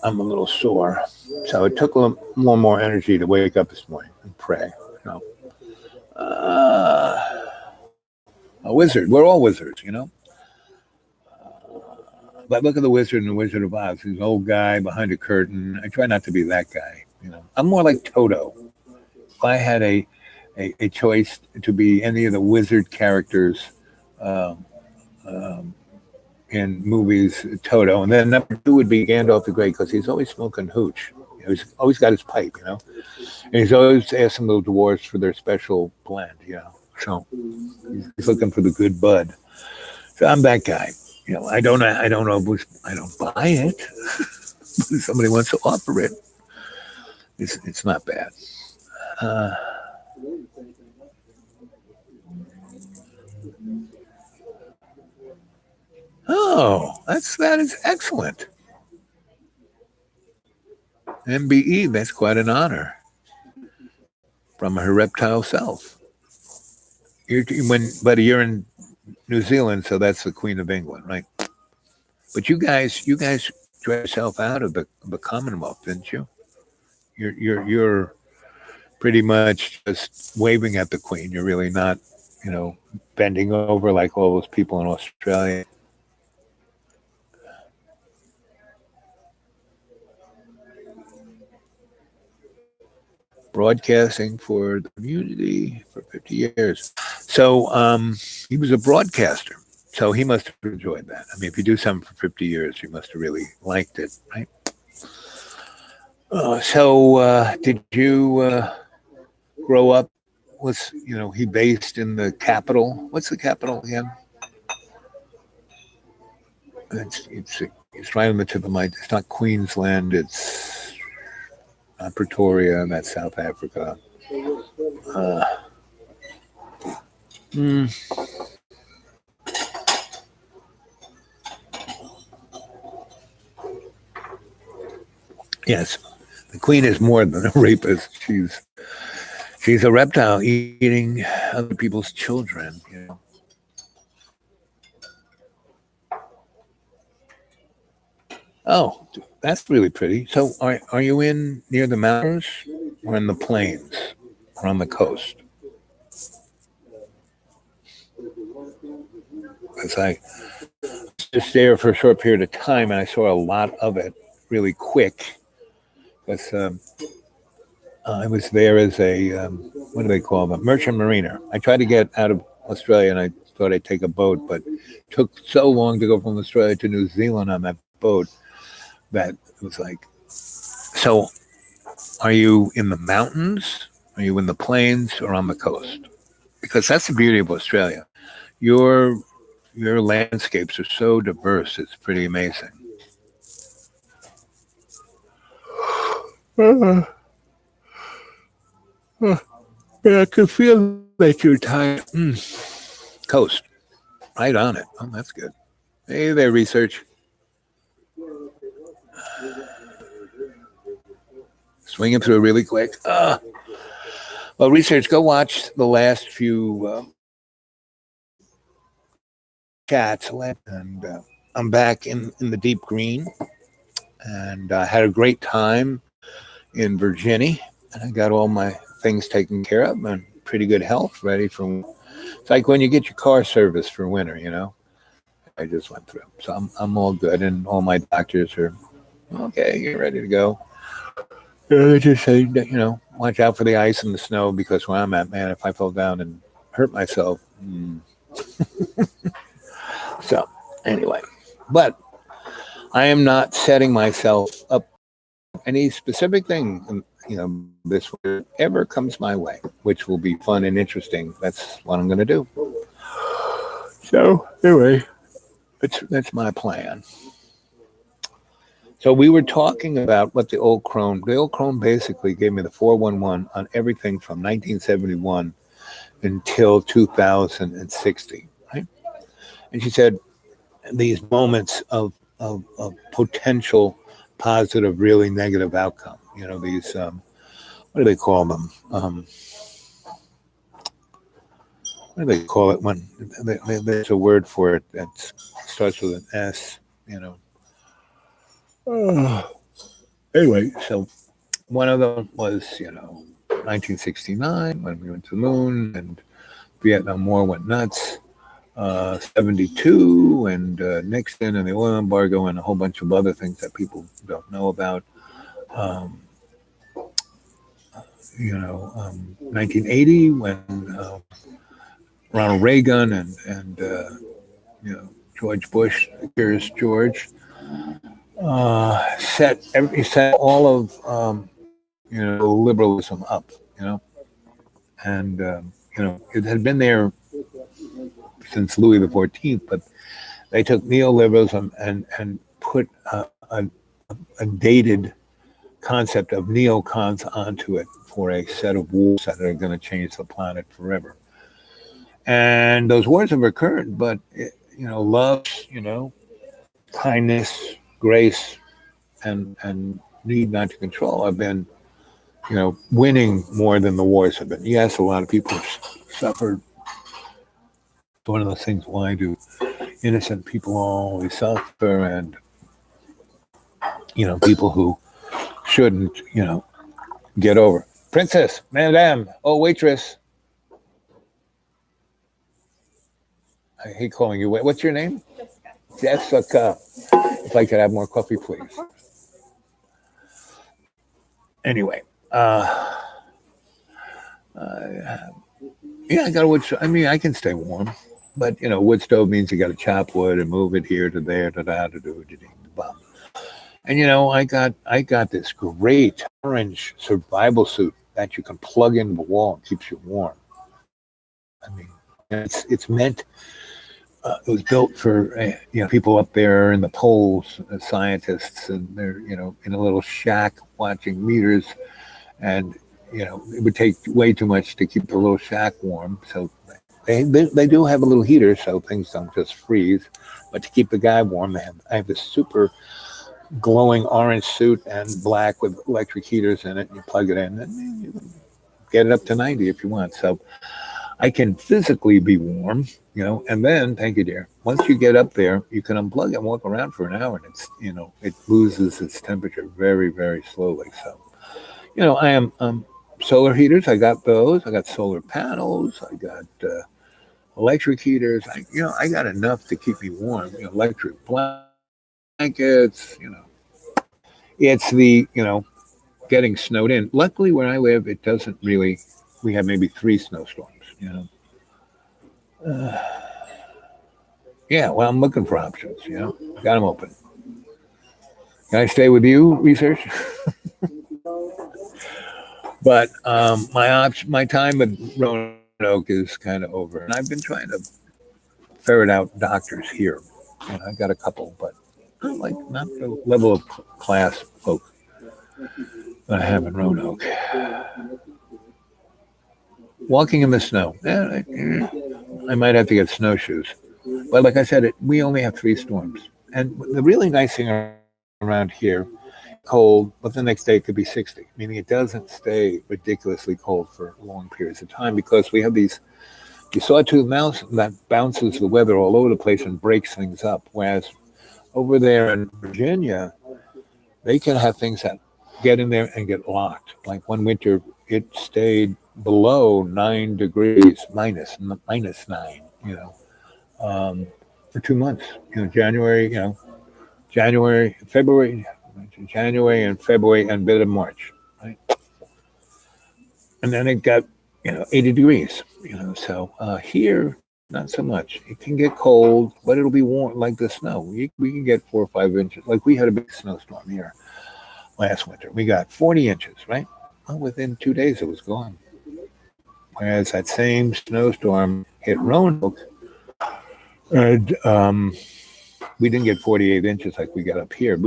I'm a little sore, so it took a little more energy to wake up this morning and pray. A wizard. We're all wizards. But look at the wizard and the Wizard of Oz. He's an old guy behind a curtain. I try not to be that guy. I'm more like Toto. If I had a choice to be any of the wizard characters, um, um, in movies, Toto. And then number two would be Gandalf the Grey because he's always smoking hooch. He's always got his pipe, and he's always asking the dwarves for their special blend. So he's looking for the good bud. So I'm that guy. I don't know. I don't know. I don't buy it. But if somebody wants to offer it, it's not bad. Uh, that is excellent. MBE. That's quite an honor from her reptile self. But you're in New Zealand, so that's the Queen of England, right? But you guys drove yourself out of the Commonwealth, didn't you? You're pretty much just waving at the Queen. You're really not, you know, bending over like all those people in Australia. Broadcasting for the community for 50 years. So he was a broadcaster. So he must have enjoyed that. I mean, if you do something for 50 years, you must have really liked it, right? Did you grow up? He based in the capital? What's the capital again? It's right on the tip of my. It's not Queensland. It's not Pretoria. That's South Africa. Uh, mm, yes, the Queen is more than a rapist. She's a reptile eating other people's children. Oh, that's really pretty. So, are you in near the mountains, or in the plains, or on the coast? Because I was just there for a short period of time, and I saw a lot of it really quick. Because I was there as a what do they call them? Merchant mariner. I tried to get out of Australia, and I thought I'd take a boat, but it took so long to go from Australia to New Zealand on that boat that it was like. So, are you in the mountains? Are you in the plains or on the coast? Because that's the beauty of Australia. Your your landscapes are so diverse. It's pretty amazing. Uh, yeah, I can feel that you're tired. Coast, right on it. Oh, that's good. Hey there, research. Swinging through really quick. Well, research. Go watch the last few chats, and I'm back in the deep green, and I had a great time in Virginia, and I got all my things taken care of and pretty good health, ready for. It's like when you get your car serviced for winter. I just went through, so I'm all good, and all my doctors are okay. You're ready to go. They just say watch out for the ice and the snow because where I'm at, man, if I fell down and hurt myself. So anyway, but I am not setting myself up any specific thing, this ever comes my way, which will be fun and interesting. That's what I'm going to do. So anyway, that's my plan. So we were talking about what the old crone basically gave me the 411 on everything from 1971 until 2060, right? And she said these moments of potential positive, really negative outcome. These what do they call them? What do they call it when there's a word for it that starts with an S? Uh, anyway, so one of them was 1969 when we went to the moon and Vietnam War went nuts. 72 and Nixon and the oil embargo and a whole bunch of other things that people don't know about. Um, 1980 when Ronald Reagan and George Bush, here's George, set all of liberalism up, and it had been there since Louis the 14th, but they took neoliberalism and put a dated concept of neocons onto it for a set of wars that are going to change the planet forever. And those wars have occurred, but love, kindness, grace, and need not to control have been, winning more than the wars have been. Yes, a lot of people have suffered. One of those things, why do innocent people always suffer, and people who shouldn't, get over. Princess, madame, oh, waitress. I hate calling you. What's your name? Jessica. If I could have more coffee, please. Anyway, yeah, I got a wood stove. I mean, I can stay warm, but wood stove means you got to chop wood and move it here to there to that to do it. And I got this great orange survival suit that you can plug into the wall and keeps you warm. I mean, it's meant. It was built for people up there in the poles, scientists, and they're in a little shack watching meters, and it would take way too much to keep the little shack warm. So they do have a little heater, so things don't just freeze. But to keep the guy warm, I have this super glowing orange suit and black with electric heaters in it. And you plug it in, and you can get it up to 90 if you want. So I can physically be warm, and then, thank you, dear. Once you get up there, you can unplug and walk around for an hour, and it's, it loses its temperature very, very slowly. So, I am solar heaters. I got those. I got solar panels. I got electric heaters. I got enough to keep me warm. Electric blankets. It's the getting snowed in. Luckily, where I live, it doesn't really. We have maybe 3 snowstorms. Yeah, well, I'm looking for options. Got them open. Can I stay with you, research? But my time at Roanoke is kind of over, and I've been trying to ferret out doctors here. I got a couple, but not the level of class folk that I have in Roanoke. Walking in the snow. I might have to get snowshoes. But like I said, we only have 3 storms. And the really nice thing around here, cold, but the next day it could be 60, meaning it doesn't stay ridiculously cold for long periods of time because we have these sawtooth mouse that bounces the weather all over the place and breaks things up. Whereas over there in Virginia, they can have things that get in there and get locked. Like one winter, it stayed below 9 degrees, minus 9, for 2 months. January, February, January and February and a bit of March, right? And then it got, 80 degrees, so here, not so much. It can get cold, but it'll be warm like the snow. We can get 4 or 5 inches. Like we had a big snowstorm here last winter. We got 40 inches, right? Well, within 2 days, it was gone. Whereas that same snowstorm hit Roanoke, and we didn't get 48 inches like we got up here.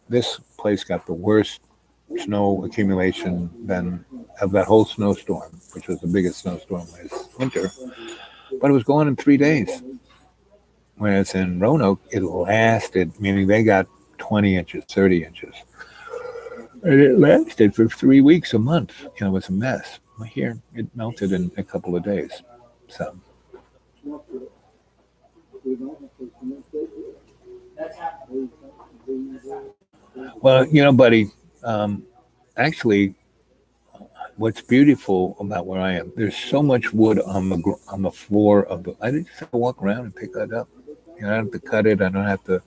This place got the worst snow accumulation of that whole snowstorm, which was the biggest snowstorm last winter. But it was gone in 3 days. Whereas in Roanoke, it lasted, meaning they got 20 inches, 30 inches. And it lasted for 3 weeks, a month. It was a mess. Here, it melted in a couple of days. So. Well, buddy, actually, what's beautiful about where I am, there's so much wood on the floor of the. I just have to walk around and pick that up. I don't have to cut it. I don't have to.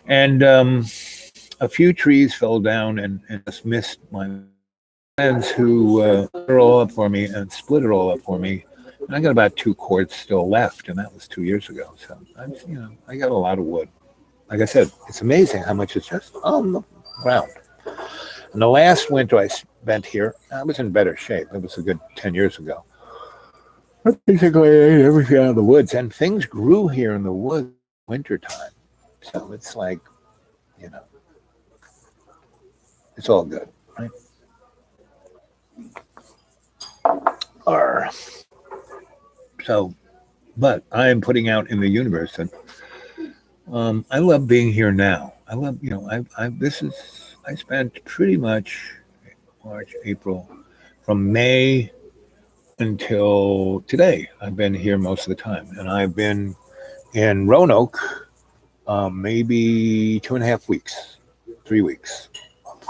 And a few trees fell down and just missed my friends who cut it all up for me and split it all up for me And I got about 2 quarts still left, and that was 2 years ago. So I got a lot of wood. Like I said, it's amazing how much is just on the ground. And the last winter I spent here, I was in better shape. It was a good 10 years ago. I basically ate everything out of the woods, and things grew here in the woods wintertime. So it's like, you know, it's all good, right? Arr. So, but I am putting out in the universe that I love being here now. I love, I spent pretty much March, April, from May until today. I've been here most of the time, and I've been in Roanoke maybe 2.5 weeks, 3 weeks.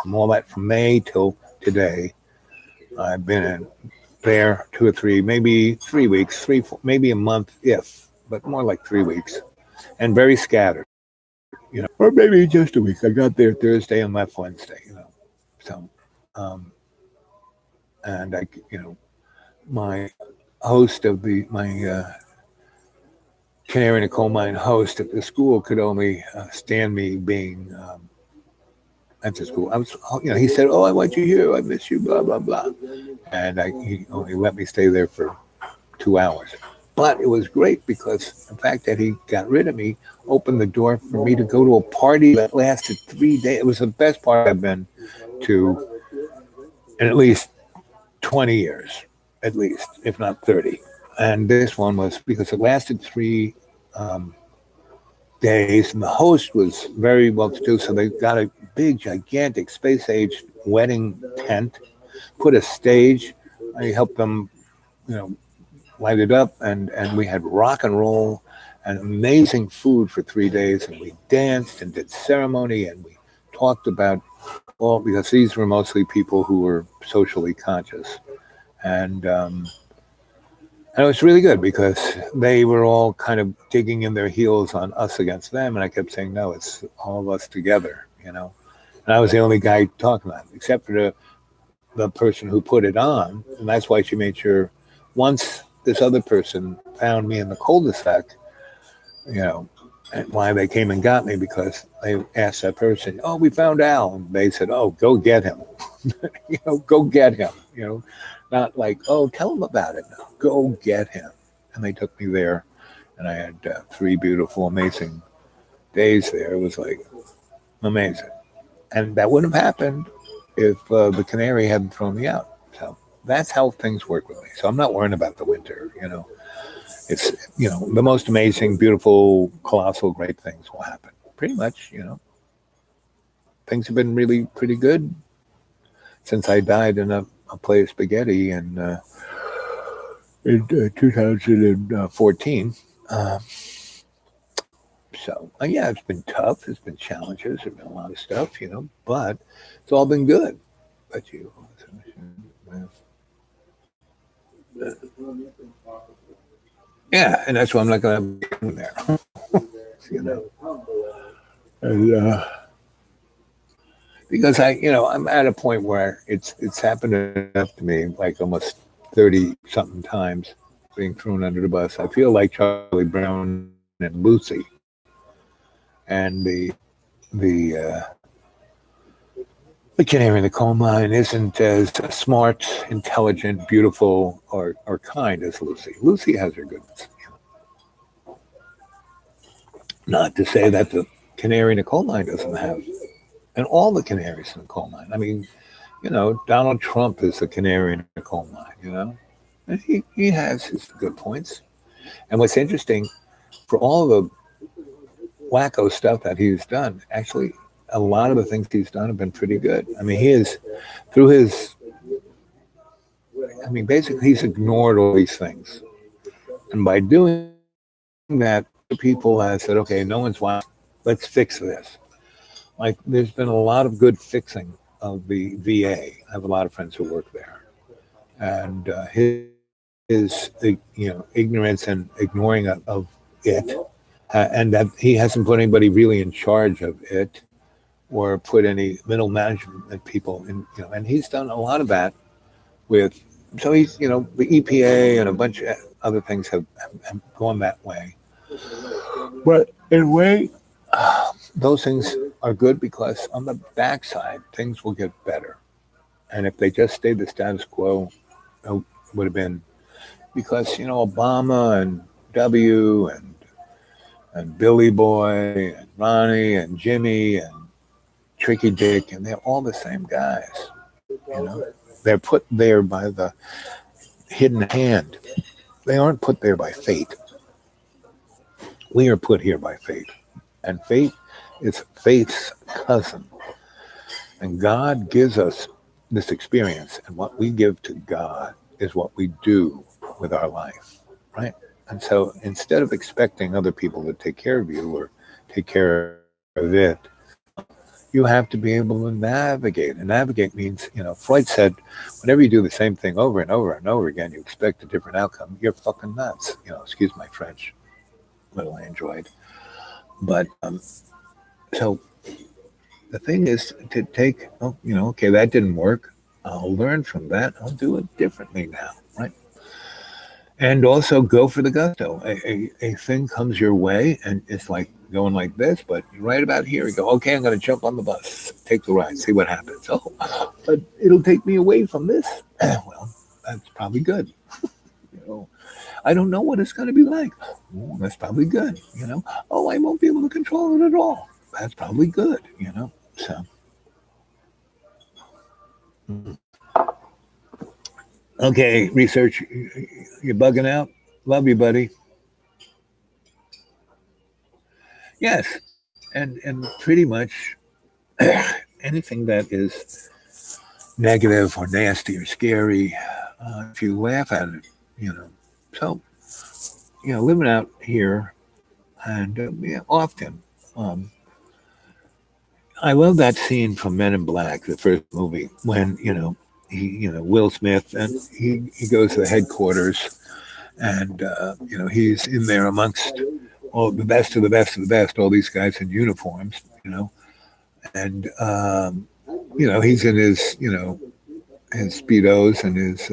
From all that from May till today, I've been in there 2 or 3, maybe 3 weeks, maybe a month, if, but more like 3 weeks, and very scattered, or maybe just a week. I got there Thursday and left Wednesday, So, um, and my host of my canary in a coal mine host at the school could only stand me being at the school. He said, "Oh, I want you here. I miss you." Blah blah blah, and he only let me stay there for 2 hours. But it was great because the fact that he got rid of me opened the door for me to go to a party that lasted 3 days. It was the best party I've been to in at least 20 years, at least, if not 30. And this one was because it lasted 3 days, and the host was very well to do. So they got a big, gigantic, space age wedding tent, put a stage. I helped them, light it up, and we had rock and roll and amazing food for 3 days. And we danced and did ceremony, and we talked about all, because these were mostly people who were socially conscious. And it was really good because they were all kind of digging in their heels on us against them. And I kept saying, no, it's all of us together. And I was the only guy talking about it, except for the person who put it on. And that's why she made sure once this other person found me in the cul-de-sac, and why they came and got me, because they asked that person, "Oh, we found Al." And they said, "Oh, go get him." Go get him. Not like, "Oh, tell him about it." No, go get him. And they took me there, and I had 3 beautiful, amazing days there. It was like amazing, and that wouldn't have happened if the canary hadn't thrown me out. So that's how things work with me. So I'm not worrying about the winter. It's the most amazing, beautiful, colossal, great things will happen. Pretty much, things have been really pretty good since I died in a plate of spaghetti in 2014. Uh, yeah, it's been tough. There's been challenges. There's been a lot of stuff, but it's all been good. But yeah, and that's why I'm not going to be there. you know, and, because I'm at a point where it's happened enough to me, like almost 30 something times, being thrown under the bus. I feel like Charlie Brown and Lucy, and the canary in the coal mine isn't as smart, intelligent, beautiful, or kind as Lucy. Lucy has her goodness. Not to say that the canary in the coal mine doesn't have, and all the canaries in the coal mine. I mean, Donald Trump is a canary in the coal mine. And he has his good points. And what's interesting, for all the wacko stuff that he's done, actually, a lot of the things he's done have been pretty good. I mean, basically, he's ignored all these things. And by doing that, people have said, okay, no one's watching, let's fix this. Like, there's been a lot of good fixing of the VA. I have a lot of friends who work there. And his ignorance and ignoring of it, and that he hasn't put anybody really in charge of it, or put any middle management people in, and he's done a lot of that with. So he's, the EPA and a bunch of other things have gone that way. But in a way, those things are good because on the backside, things will get better. And if they just stayed the status quo, it would have been because, Obama and W and Billy Boy and Ronnie and Jimmy and Tricky Dick, and they're all the same guys. You know, they're put there by the hidden hand. They aren't put there by fate. We are put here by fate, and fate is faith's cousin. And God gives us this experience, and what we give to God is what we do with our life, right? And so instead of expecting other people to take care of you or take care of it, you have to be able to navigate. And navigate means, Freud said, whenever you do the same thing over and over and over again, you expect a different outcome. You're fucking nuts. Excuse my French, little android. But so the thing is to take, okay, that didn't work. I'll learn from that. I'll do it differently now, right? And also go for the gusto. A thing comes your way and it's like going like this, but right about here, you go, okay, I'm going to jump on the bus, take the ride, see what happens. Oh, but it'll take me away from this. Well, that's probably good. I don't know what it's going to be like. That's probably good. Oh, I won't be able to control it at all. That's probably good. So. Okay, research, you're bugging out. Love you, buddy. Yes, and pretty much anything that is negative or nasty or scary, if you laugh at it, you know. So, living out here and often, um, I love that scene from Men in Black, the first movie, when Will Smith, and he goes to the headquarters, and he's in there amongst all the best of the best of the best, all these guys in uniforms, and he's in his speedos and his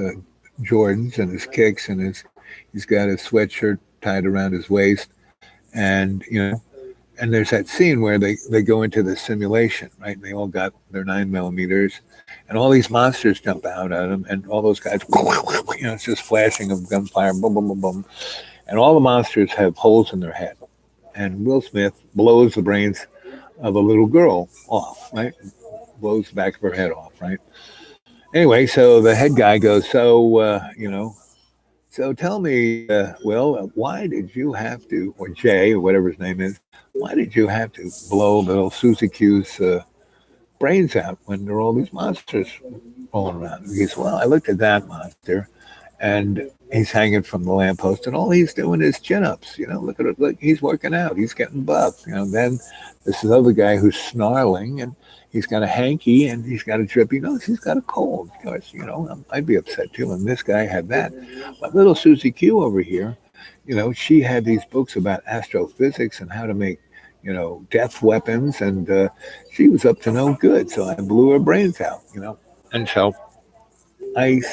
Jordans and his kicks and he's got his sweatshirt tied around his waist, and and there's that scene where they go into the simulation, right? And they all got their 9mm, and all these monsters jump out at them, and all those guys, it's just flashing of gunfire, boom, boom, boom, boom, and all the monsters have holes in their head, and Will Smith blows the brains of a little girl off, right? Blows the back of her head off, right? Anyway, so the head guy goes, so tell me, Will, why did you have to, or Jay, or whatever his name is, why did you have to blow little Susie Q's brains out when there are all these monsters rolling around? He goes, well, I looked at that monster, and he's hanging from the lamppost, and all he's doing is chin-ups. Look at it. Look, he's working out. He's getting buff. Then this other guy who's snarling, and he's got a hanky, and he's got a drippy nose. He's got a cold. Of course, I'd be upset too. And this guy had that. But little Susie Q over here, she had these books about astrophysics and how to make, death weapons, and she was up to no good. So I blew her brains out. And so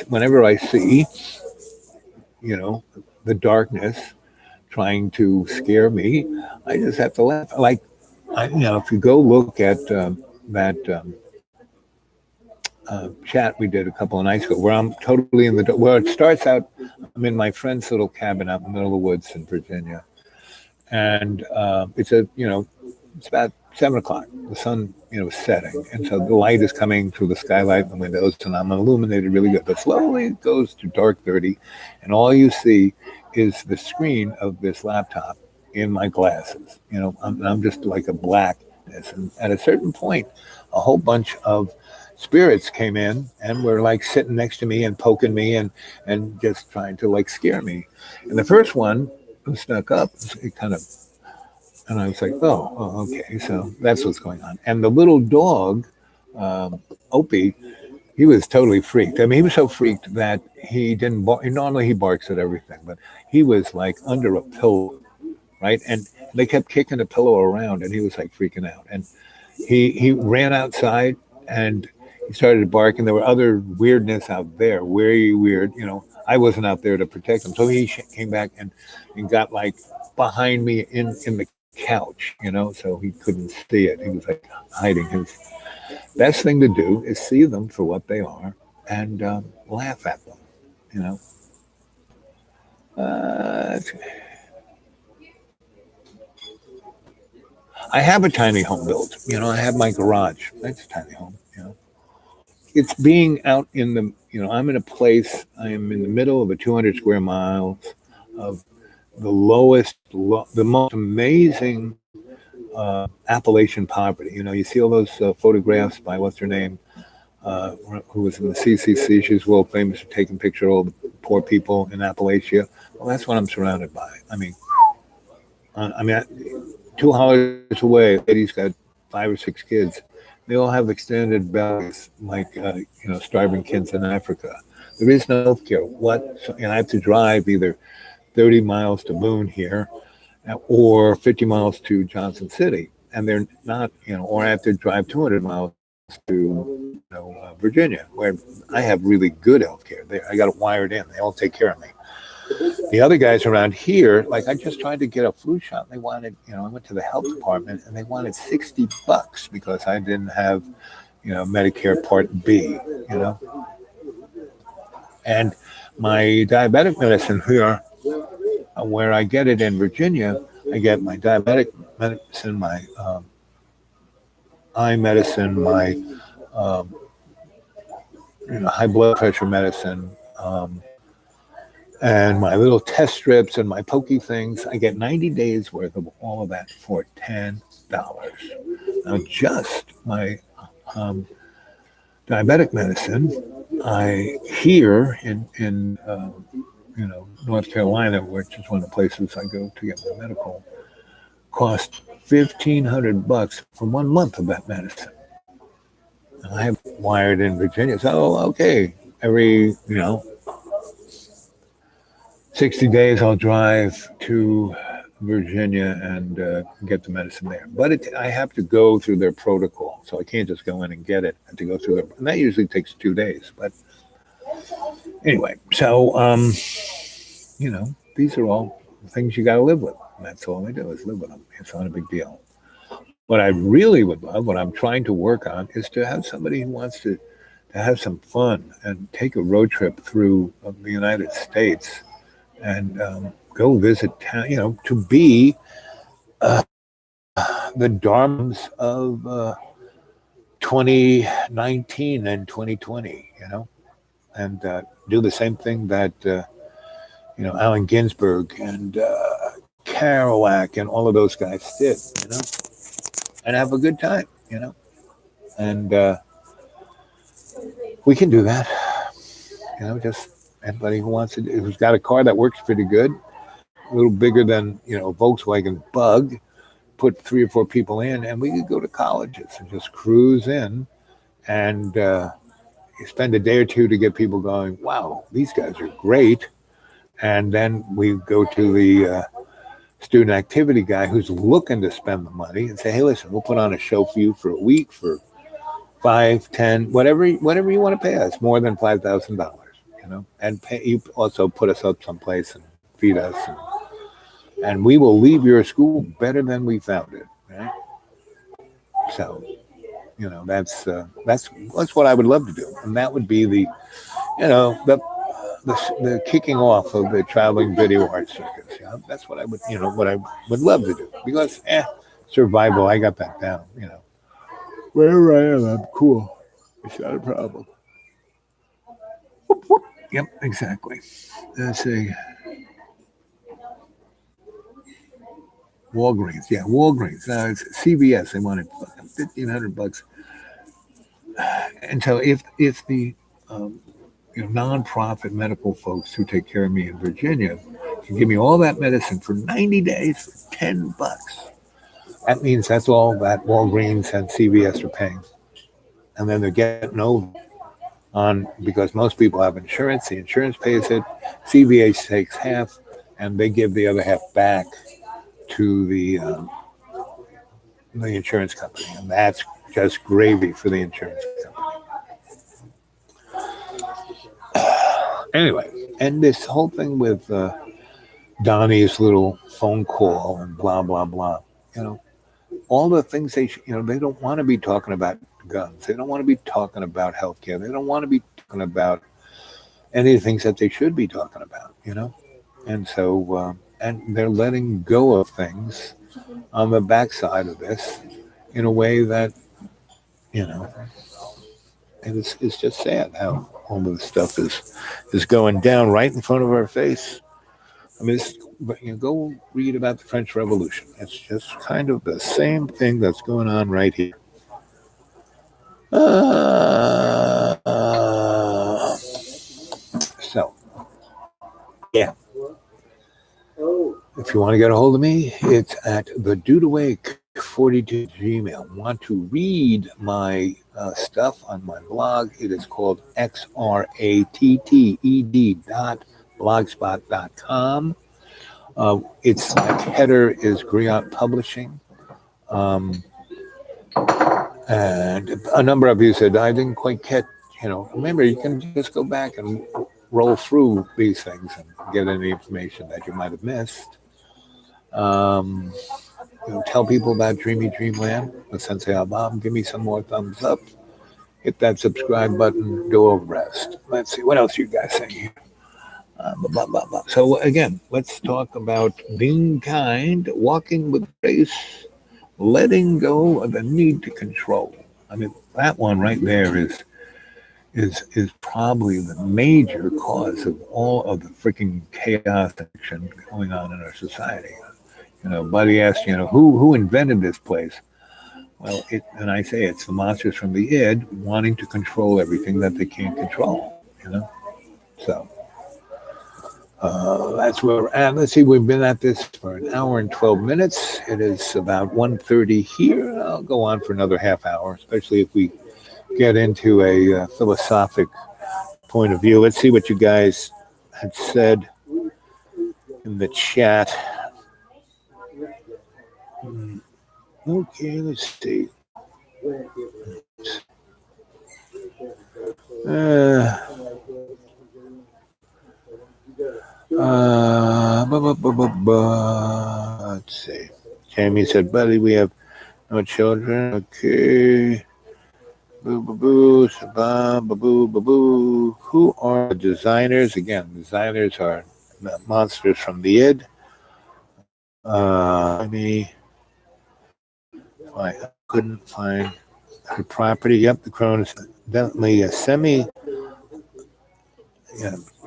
whenever I see, the darkness trying to scare me, I just have to laugh. Like, if you go look at that chat we did a couple of nights ago, where I'm totally in the dark. Well, it starts out, I'm in my friend's little cabin out in the middle of the woods in Virginia, and it's about 7 o'clock. The sun, is setting, and so the light is coming through the skylight and the windows, and I'm illuminated really good. But slowly it goes to dark 30, and all you see is the screen of this laptop in my glasses. I'm just like a blackness, and at a certain point, a whole bunch of spirits came in and were like sitting next to me and poking me and just trying to like scare me. And the first one who snuck up, it kind of. And I was like, oh, okay, so that's what's going on. And the little dog, Opie, he was totally freaked. I mean, he was so freaked that he didn't bark. Normally he barks at everything, but he was like under a pillow, right? And they kept kicking the pillow around, and he was like freaking out. And he ran outside, and he started to bark, and there were other weirdness out there, very weird. I wasn't out there to protect him. So he came back and got like behind me in the couch, so he couldn't see it. He was like hiding. His best thing to do is see them for what they are and laugh at them, you know. Uh, I have a tiny home built. I have my garage. That's a tiny home. It's being out in I'm in a place, I am in the middle of a 200 square miles of the most amazing Appalachian poverty. You see all those photographs by what's her name, who was in the CCC. She's world famous for taking pictures of all the poor people in Appalachia. Well, that's what I'm surrounded by. I mean, 2 hours away, a lady's got 5 or 6 kids. They all have extended bellies, like starving kids in Africa. There is no health care. And I have to drive either 30 miles to Boone here, or 50 miles to Johnson City, and they're not, or I have to drive 200 miles to Virginia, where I have really good health care. I got it wired in. They all take care of me. The other guys around here, like I just tried to get a flu shot. They wanted, I went to the health department and they wanted $60 because I didn't have, Medicare Part B, And my diabetic medicine here, where I get it in Virginia, I get my diabetic medicine, my eye medicine, my high blood pressure medicine, and my little test strips and my pokey things. I get 90 days worth of all of that for $10. Now, just my diabetic medicine, I here in North Carolina, which is one of the places I go to get my medical, cost $1,500 for 1 month of that medicine. And I have wired in Virginia, so okay, every 60 days I'll drive to Virginia and get the medicine there. But I have to go through their protocol, so I can't just go in and get it. I have to go through and that usually takes 2 days. But anyway, so these are all things you got to live with. And that's all I do is live with them. It's not a big deal. What I really would love, what I'm trying to work on, is to have somebody who wants to have some fun and take a road trip through the United States and go visit town, to be the Dharmas of 2019 and 2020, and do the same thing that, Allen Ginsberg and Kerouac and all of those guys did, and have a good time, and we can do that, just anybody who wants to, who's got a car that works pretty good, a little bigger than, a Volkswagen Bug, put 3 or 4 people in, and we could go to colleges and just cruise in and spend a day or two to get people going, wow, these guys are great. And then we go to the student activity guy who's looking to spend the money and say, hey, listen, we'll put on a show for you for a week for 5, 10, whatever you want to pay us, more than $5,000, and you also put us up someplace and feed us, and we will leave your school better than we found it, right? So, that's what I would love to do, and that would be the kicking off of the traveling video art circus. That's what I would love to do, because survival, I got that down. Wherever I am, I'm cool. It's not a problem. Yep, exactly. Let's see. Walgreens, yeah, Walgreens. It's CVS. They wanted $1,500, and so if the nonprofit medical folks who take care of me in Virginia can give me all that medicine for 90 days for $10, that means that's all that Walgreens and CVS are paying, and then they're getting over on, because most people have insurance. The insurance pays it. CVS takes half, and they give the other half back to the insurance company, and that's just gravy for the insurance company. Anyway, And this whole thing with Donnie's little phone call and blah blah blah. You know, all the things they don't want to be talking about guns. They don't want to be talking about healthcare. They don't want to be talking about any of the things that they should be talking about. And so and they're letting go of things on the backside of this in a way that you know, and it's just sad how all of this stuff is going down right in front of our face. I mean, go read about the French Revolution. It's just kind of the same thing that's going on right here. So, yeah. If you want to get a hold of me, it's at the dudeawake42 Gmail. Want to read my stuff on my blog? It is called xratted.blogspot.com. Its header is Griot Publishing. And a number of you said, I didn't quite catch, remember, you can just go back and roll through these things and get any information that you might have missed. Tell people about Dreamy Dreamland with Sensei Bob. Give me some more thumbs up. Hit that subscribe button. Do all the rest. Let's see. What else you guys say here? Blah, blah, blah. So, again, let's talk about being kind, walking with grace, letting go of the need to control. I mean, that one right there is probably the major cause of all of the freaking chaos and action going on in our society. Buddy asked, who invented this place? Well, and I say it's the monsters from the id wanting to control everything that they can't control. So that's where we're at. Let's see, we've been at this for an hour and 12 minutes. It is about 1:30 here. I'll go on for another half hour, especially if we get into a philosophic point of view. Let's see what you guys had said in the chat. Okay, let's see. Let's see. Jamie said, buddy, we have no children. Okay. Boo, boo, boo, shabam, boo, boo, boo. Who are the designers? Again, designers are the monsters from the id. I couldn't find her property. Yep, the crone is definitely a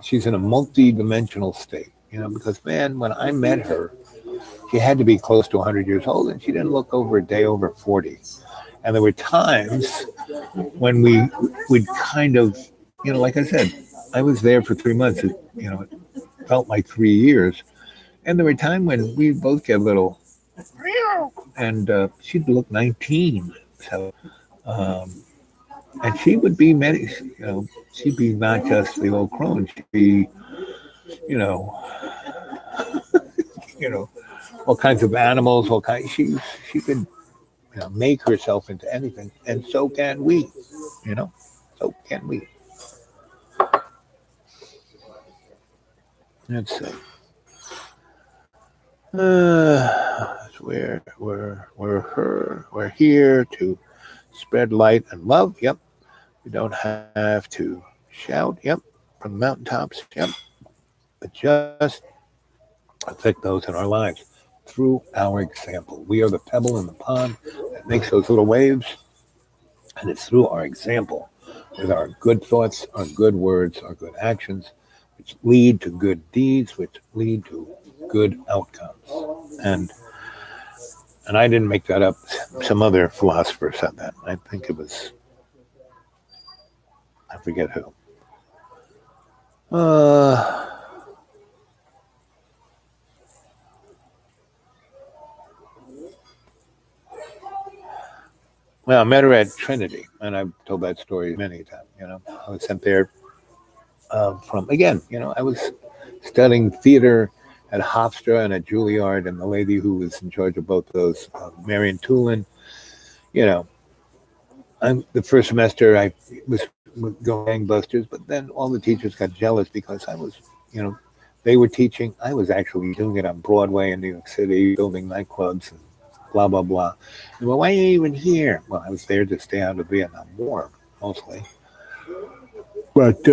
she's in a multi-dimensional state, because, man, when I met her, she had to be close to 100 years old, and she didn't look over a day over 40. And there were times when we'd kind of, like I said, I was there for 3 months. It felt like 3 years. And there were times when we both get a little, and she'd look 19. So, and she would be she'd be not just the old crone. She'd be, all kinds of animals, she could, make herself into anything. And so can we, so can we. Let's see. We're here to spread light and love. Yep. We don't have to shout. Yep. From the mountaintops. Yep. But just affect those in our lives through our example. We are the pebble in the pond that makes those little waves. And it's through our example, with our good thoughts, our good words, our good actions, which lead to good deeds, which lead to good outcomes. And I didn't make that up. Some other philosopher said that. I think it was, I forget who. Well, I met her at Trinity, and I've told that story many times. I was sent there from, again, I was studying theater at Hofstra and at Juilliard, and the lady who was in charge of both of those, Marion Tulin, the first semester I was going gangbusters, but then all the teachers got jealous because I was you know, they were teaching. I was actually doing it on Broadway in New York City, building nightclubs and blah blah blah. And, well, why are you even here? Well, I was there to stay out of the Vietnam War mostly. But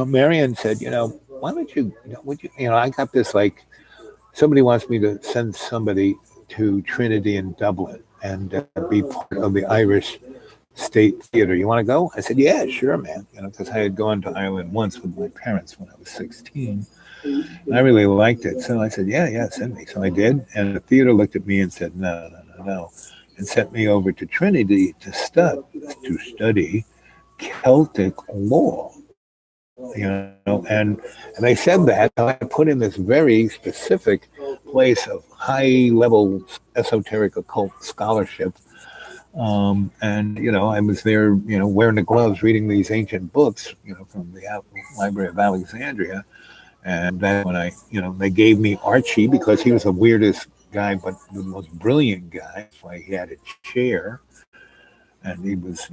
Marion said, why don't would you, I got this like somebody wants me to send somebody to Trinity in Dublin and be part of the Irish State Theater. You want to go? I said, yeah, sure, man. Because I had gone to Ireland once with my parents when I was 16. And I really liked it. So I said, yeah, yeah, send me. So I did. And the theater looked at me and said, no, no, no, no. And sent me over to Trinity to study Celtic law. And they said that. So I put in this very specific place of high level esoteric occult scholarship. And I was there, wearing the gloves, reading these ancient books, from the Library of Alexandria. And that's when they gave me Archie because he was the weirdest guy, but the most brilliant guy. That's why he had a chair, and he was,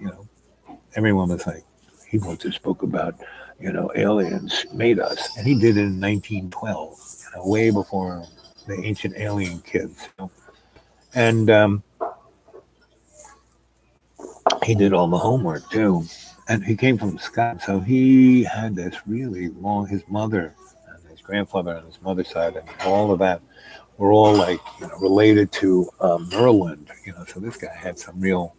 everyone was like, he once spoke about, aliens made us, and he did it in 1912, way before the ancient alien kids. And he did all the homework too. And he came from Scotland, so he had this really long. His mother and his grandfather on his mother's side, and all of that were all like related to Merlin. So this guy had some real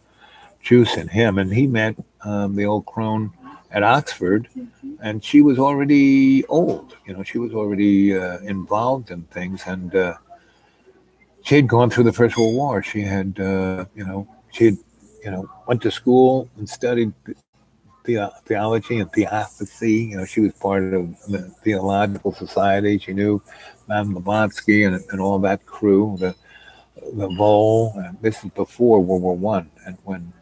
juice in him, and he met the old crone at Oxford, and she was already old. She was already involved in things, and she had gone through the First World War. She had, she had, went to school and studied theology and theosophy. She was part of the Theological Society. She knew Madame Blavatsky and all that crew, the Vol. And this is before World War One, and when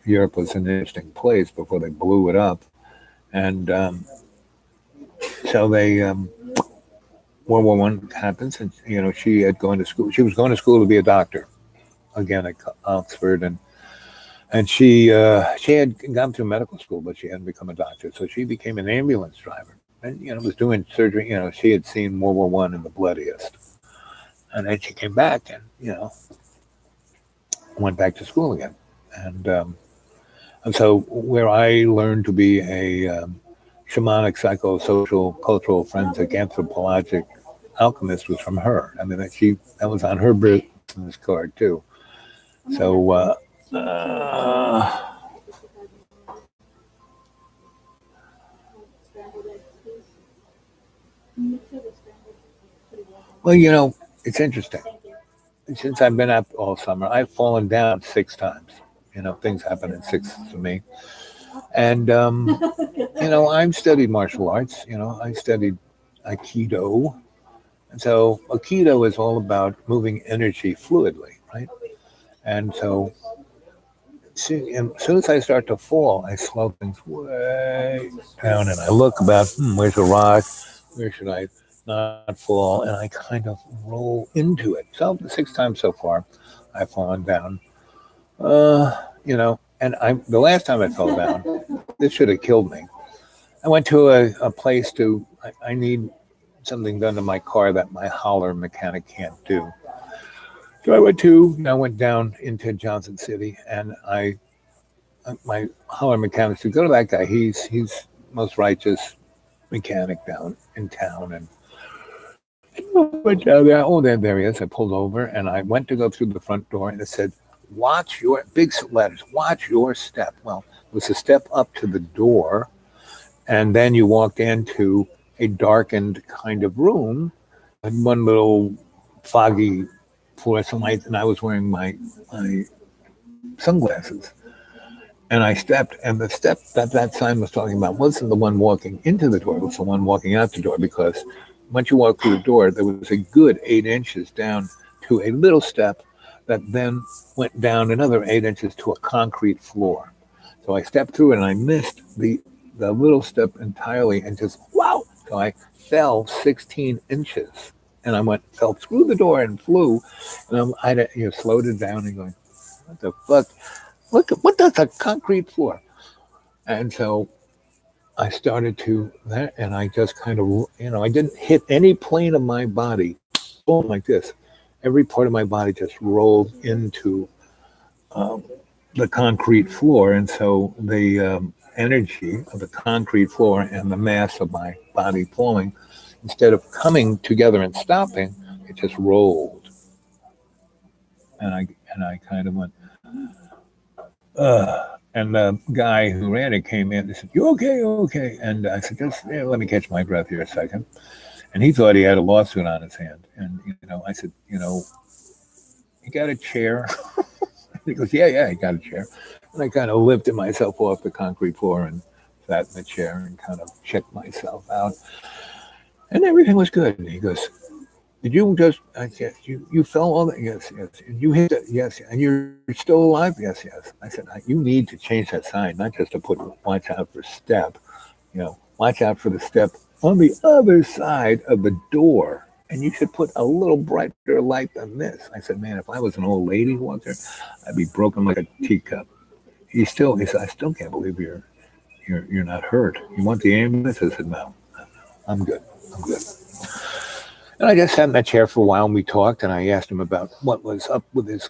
Europe was an interesting place before they blew it up. And so they World War One happens, and she had gone to school. She was going to school to be a doctor, again at Oxford, and she had gone through medical school, but she hadn't become a doctor. So she became an ambulance driver, and was doing surgery. She had seen World War One in the bloodiest, and then she came back and went back to school again, and so where I learned to be a shamanic, psychosocial, cultural, forensic, anthropologic alchemist was from her. I mean, that was on her business card too. So well, it's interesting. Since I've been up all summer, I've fallen down 6 times. Things happen in six to me. And, I've studied martial arts. I studied Aikido. And so Aikido is all about moving energy fluidly, right? And so as soon as I start to fall, I slow things way down and I look about, where's the rock? Where should I not fall? And I kind of roll into it. So 6 times so far, I've fallen down. And the last time I fell down, this should have killed me. I went to a place I need something done to my car that my holler mechanic can't do. So I went down into Johnson City, and my holler mechanic said, go to that guy. He's most righteous mechanic down in town. And I went down there. Oh, there he is. I pulled over, and I went to go through the front door, and it said, watch your, big letters, watch your step. Well, it was a step up to the door, and then you walked into a darkened kind of room, and one little foggy fluorescent light, and I was wearing my sunglasses. And I stepped, and the step that sign was talking about wasn't the one walking into the door, it was the one walking out the door, because once you walk through the door, there was a good 8 inches down to a little step that then went down another 8 inches to a concrete floor. So I stepped through it, and I missed the little step entirely, and just, wow! So I fell 16 inches, and I fell through the door and flew, and I slowed it down and going, what the fuck? Look, what does a concrete floor? And so I started to that, and I just kind of, I didn't hit any plane of my body, boom, like this. Every part of my body just rolled into um, the concrete floor, and so the energy of the concrete floor and the mass of my body falling, instead of coming together and stopping, it just rolled, and I kind of went, ugh. And the guy who ran it came in and said, "You okay? You okay?" And I said, "Just let me catch my breath here a second." And he thought he had a lawsuit on his hand. And I said, "You got a chair?" He goes, "Yeah, I got a chair." And I kind of lifted myself off the concrete floor and sat in the chair and kind of checked myself out. And everything was good. And he goes, "Did you just, I said, you fell all that?" "Yes, yes." "And you hit it?" "Yes." "And you're still alive?" "Yes, yes." I said, "You need to change that sign, not just to put watch out for step, watch out for the step on the other side of the door. And you should put a little brighter light than this." I said, "Man, if I was an old lady who walked there, I'd be broken like a teacup." He said, "I still can't believe you're not hurt. You want the ambulance?" I said, "No, I'm good. I'm good." And I just sat in that chair for a while and we talked, and I asked him about what was up with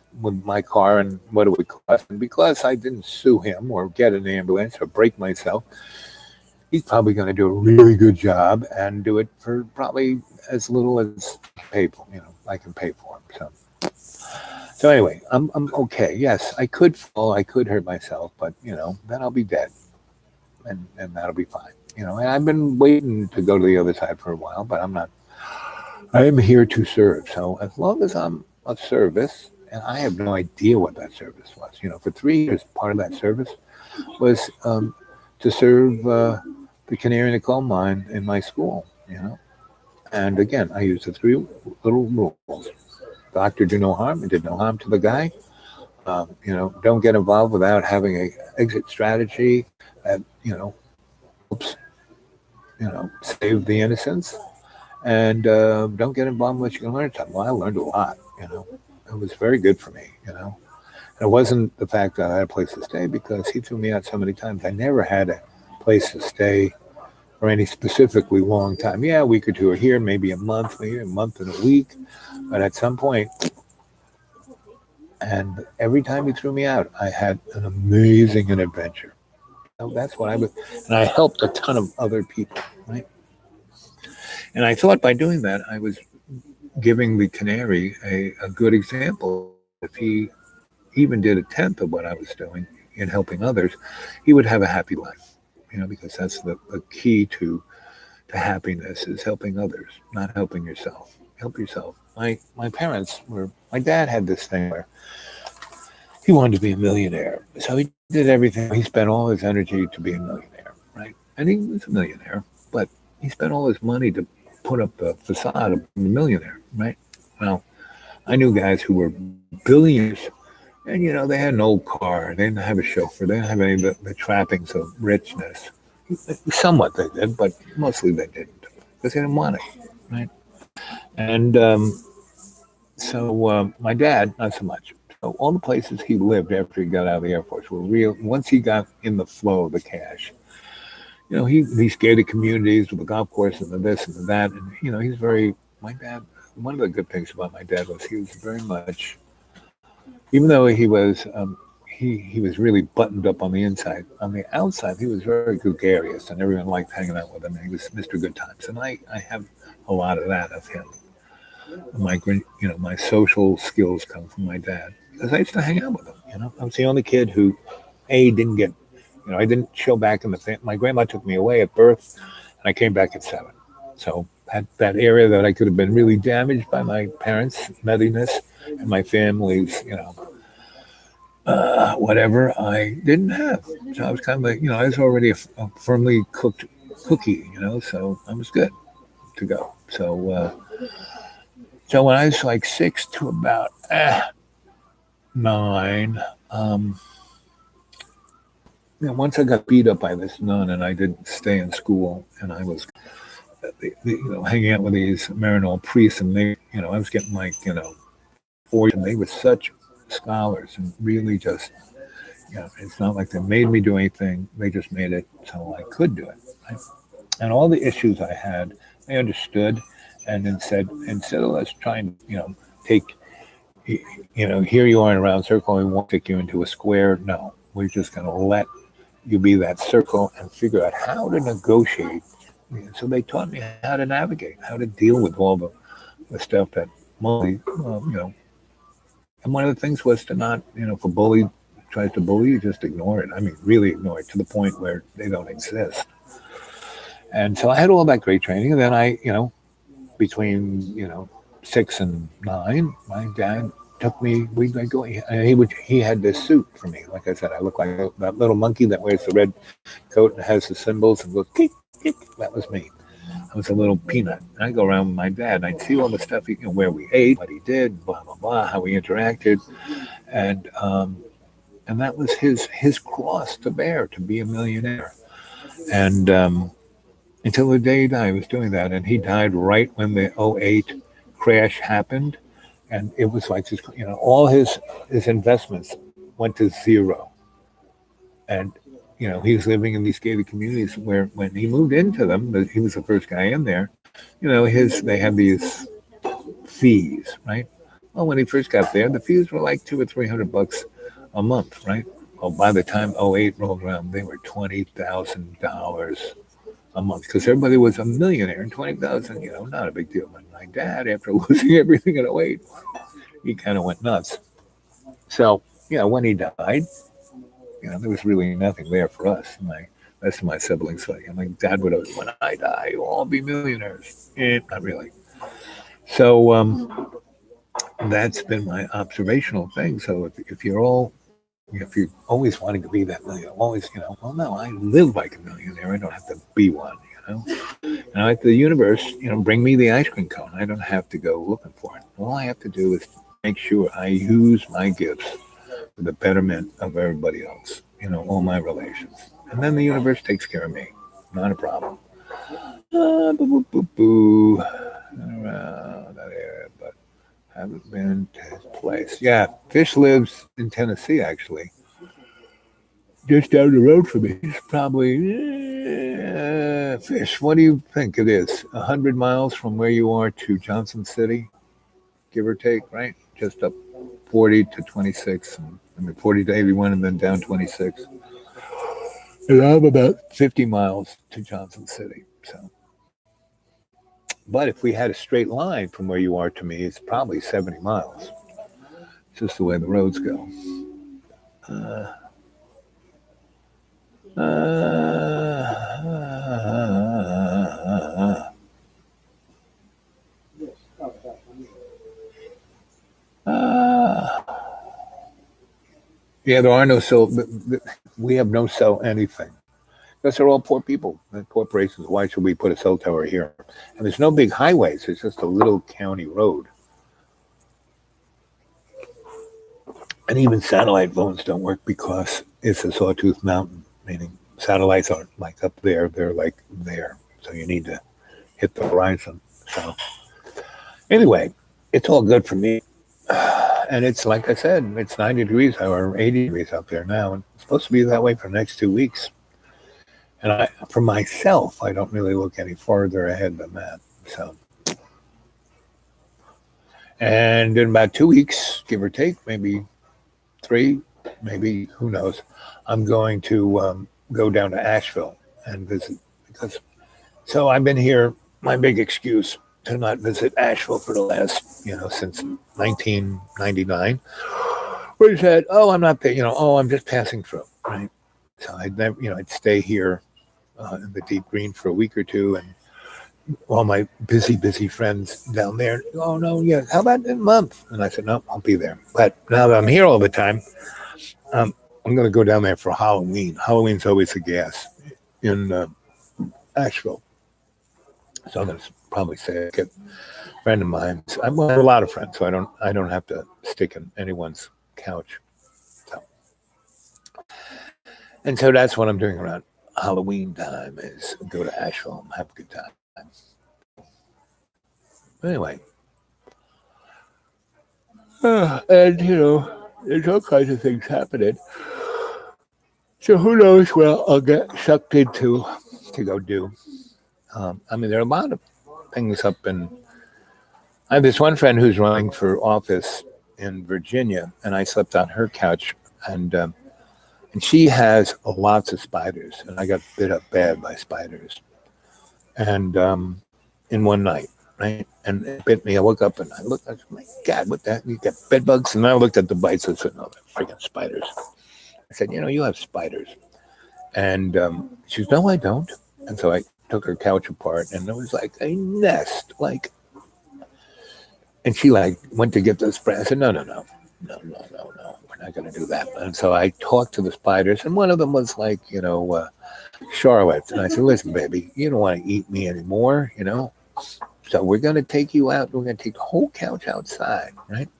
my car and what it would cost. And because I didn't sue him or get an ambulance or break myself, he's probably going to do a really good job and do it for probably as little as I can pay for him. So anyway, I'm okay. Yes, I could fall, I could hurt myself, but then I'll be dead, and that'll be fine. And I've been waiting to go to the other side for a while, but I'm not. I am here to serve. So as long as I'm of service, and I have no idea what that service was. For 3 years, part of that service was to serve the canary in the coal mine in my school. And again, I used the three little rules: doctor, do no harm. It did no harm to the guy. Don't get involved without having a exit strategy that helps save the innocents, and don't get involved unless you can learn something. Well, I learned a lot. It was very good for me. And it wasn't the fact that I had a place to stay, because he threw me out so many times. I never had a place to stay for any specifically long time. Yeah, a week or two, or here, maybe a month, maybe a month and a week. But at some point, and every time he threw me out, I had an amazing adventure. So that's what I was, and I helped a ton of other people, right? And I thought by doing that, I was giving the canary a good example that if he even did a tenth of what I was doing in helping others, he would have a happy life. Because that's the key to happiness, is helping others, not helping yourself. Help yourself. My dad had this thing where he wanted to be a millionaire. So he did everything. He spent all his energy to be a millionaire, right? And he was a millionaire, but he spent all his money to put up the facade of being a millionaire, right? Well, I knew guys who were billionaires, and they had an old car. They didn't have a chauffeur. They didn't have any of the trappings of richness. Somewhat they did, but mostly they didn't, because they didn't want it, right? And so my dad, not so much. So all the places he lived after he got out of the Air Force were real. Once he got in the flow of the cash, he skated communities with the golf course and the this and the that, and he's very. My dad. One of the good things about my dad was he was very much, even though he was really buttoned up on the inside. On the outside, he was very gregarious, and everyone liked hanging out with him. And he was Mr. Good Times, and I have a lot of that of him. My social skills come from my dad, because I used to hang out with him. I was the only kid who, didn't get, I didn't show back in the family. My grandma took me away at birth, and I came back at 7. So that area that I could have been really damaged by my parents' nuttiness and my family's, whatever, I didn't have. So I was kind of like, I was already a firmly cooked cookie, so I was good to go. So when I was like 6 to about 9, once I got beat up by this nun and I didn't stay in school, and I was, hanging out with these Maryknoll priests, and they, I was getting like, 40, and they were such scholars and really just It's not like they made me do anything. They just made it so I could do it. Right? And all the issues I had, they understood, and then said, instead of us trying to, take, here you are in a round circle, and we won't take you into a square. No, we're just going to let you be that circle and figure out how to negotiate. So they taught me how to navigate, how to deal with all the stuff that mostly, and one of the things was to not, if a bully tries to bully you, just ignore it. I mean, really ignore it to the point where they don't exist. And so I had all that great training. And then between, 6 and 9, my dad took me, he had this suit for me. Like I said, I look like that little monkey that wears the red coat and has the symbols and goes, kick, kick. That was me. I was a little peanut. And I'd go around with my dad and I'd see all the stuff, where we ate, what he did, blah, blah, blah, how we interacted. And, and that was his cross to bear, to be a millionaire. And until the day he died, he was doing that. And he died right when the '08 crash happened. And it was like, just, all his investments went to zero. And, he was living in these gated communities where when he moved into them, he was the first guy in there, they had these fees, right? Well, when he first got there, the fees were like $200 or $300 a month, right? Well, by the time '08 rolled around, they were $20,000 a month because everybody was a millionaire, and 20,000, not a big deal. But my dad, after losing everything in '08, he kind of went nuts. So, when he died, there was really nothing there for us. My rest of my siblings, so my dad would have, when I die, you'll all be millionaires. Not really. So that's been my observational thing. So if you're all, if you're always wanting to be that millionaire, always, well, no, I live like a millionaire. I don't have to be one, And I like the universe, bring me the ice cream cone. I don't have to go looking for it. All I have to do is make sure I use my gifts for the betterment of everybody else, all my relations. And then the universe takes care of me. Not a problem. Boo, boo, boo, boo. Around that area, but haven't been to his place. Yeah, Fish lives in Tennessee, actually. Just down the road from me. He's probably, Fish, what do you think it is? 100 miles from where you are to Johnson City, give or take, right? Just up 40 to 26. I mean, 40 to 81 and then down 26. And I'm about 50 miles to Johnson City. So, but if we had a straight line from where you are to me, it's probably 70 miles. It's just the way the roads go. Yeah, there are no sell. We have no sell anything. Because they're all poor people and corporations. Why should we put a cell tower here? And there's no big highways. It's just a little county road. And even satellite phones don't work because it's a sawtooth mountain, meaning satellites aren't like up there. They're like there. So you need to hit the horizon. So anyway, it's all good for me. And it's like I said, it's 90 degrees or 80 degrees out there now. And it's supposed to be that way for the next 2 weeks. And for myself, I don't really look any farther ahead than that. So, and in about 2 weeks, give or take, maybe 3, maybe who knows, I'm going to go down to Asheville and visit because. So I've been here. My big excuse to not visit Asheville for the last, since 1999, where he said, "Oh, I'm not there. I'm just passing through." Right. So I'd never, I'd stay here in the deep green for a week or two, and all my busy friends down there. Oh no, yeah. How about in a month? And I said, no, I'll be there. But now that I'm here all the time, I'm going to go down there for Halloween. Halloween's always a gas in Asheville, so I'm going to probably say get a friend of mine. I have a lot of friends, so I don't have to stick in anyone's couch. So. And so that's what I'm doing around Halloween time is go to Asheville and have a good time. Anyway, and there's all kinds of things happening. So who knows what I'll get sucked into to go do. I mean, there are a lot of things up in. I have this one friend who's running for office in Virginia, and I slept on her couch, and she has lots of spiders, and I got bit up bad by spiders, and in one night, right, and it bit me. I woke up and I looked. I said, "My God, what the heck? You got bed bugs?" And I looked at the bites. I said, "No, they're freaking spiders." I said, "You have spiders," and she said, "No, I don't." And so I took her couch apart, and there was like a nest, like. And she like went to get the spray. I said, no, we're not going to do that. And so I talked to the spiders, and one of them was like, Charlotte. And I said, listen, baby, you don't want to eat me anymore. So we're going to take you out. We're going to take the whole couch outside, right?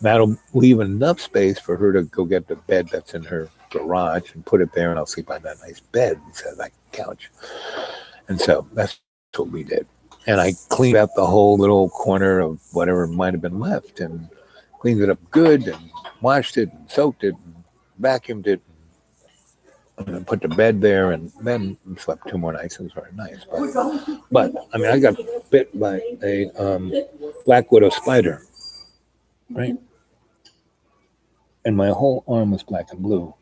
That'll leave enough space for her to go get the bed that's in her garage and put it there, and I'll sleep on that nice bed instead of that couch. And so that's what we did. And I cleaned out the whole little corner of whatever might have been left and cleaned it up good and washed it and soaked it and vacuumed it and put the bed there and then slept 2 more nights. It was very nice. But I mean, I got bit by a black widow spider, right? And my whole arm was black and blue.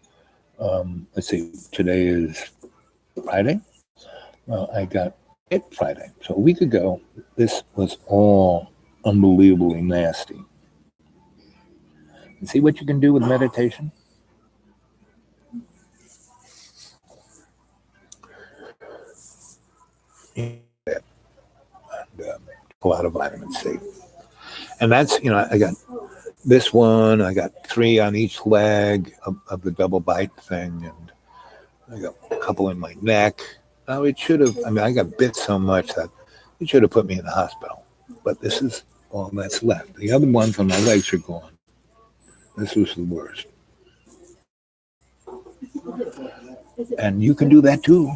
Let's see, today is Friday. Well, I got it Friday. So a week ago, this was all unbelievably nasty. And see what you can do with meditation? And a lot of vitamin C. And that's, I got this one, I got 3 on each leg of the double bite thing, and I got a couple in my neck. Now, it should have, I got bit so much that it should have put me in the hospital. But this is all that's left. The other ones on my legs are gone. This was the worst. And you can do that too.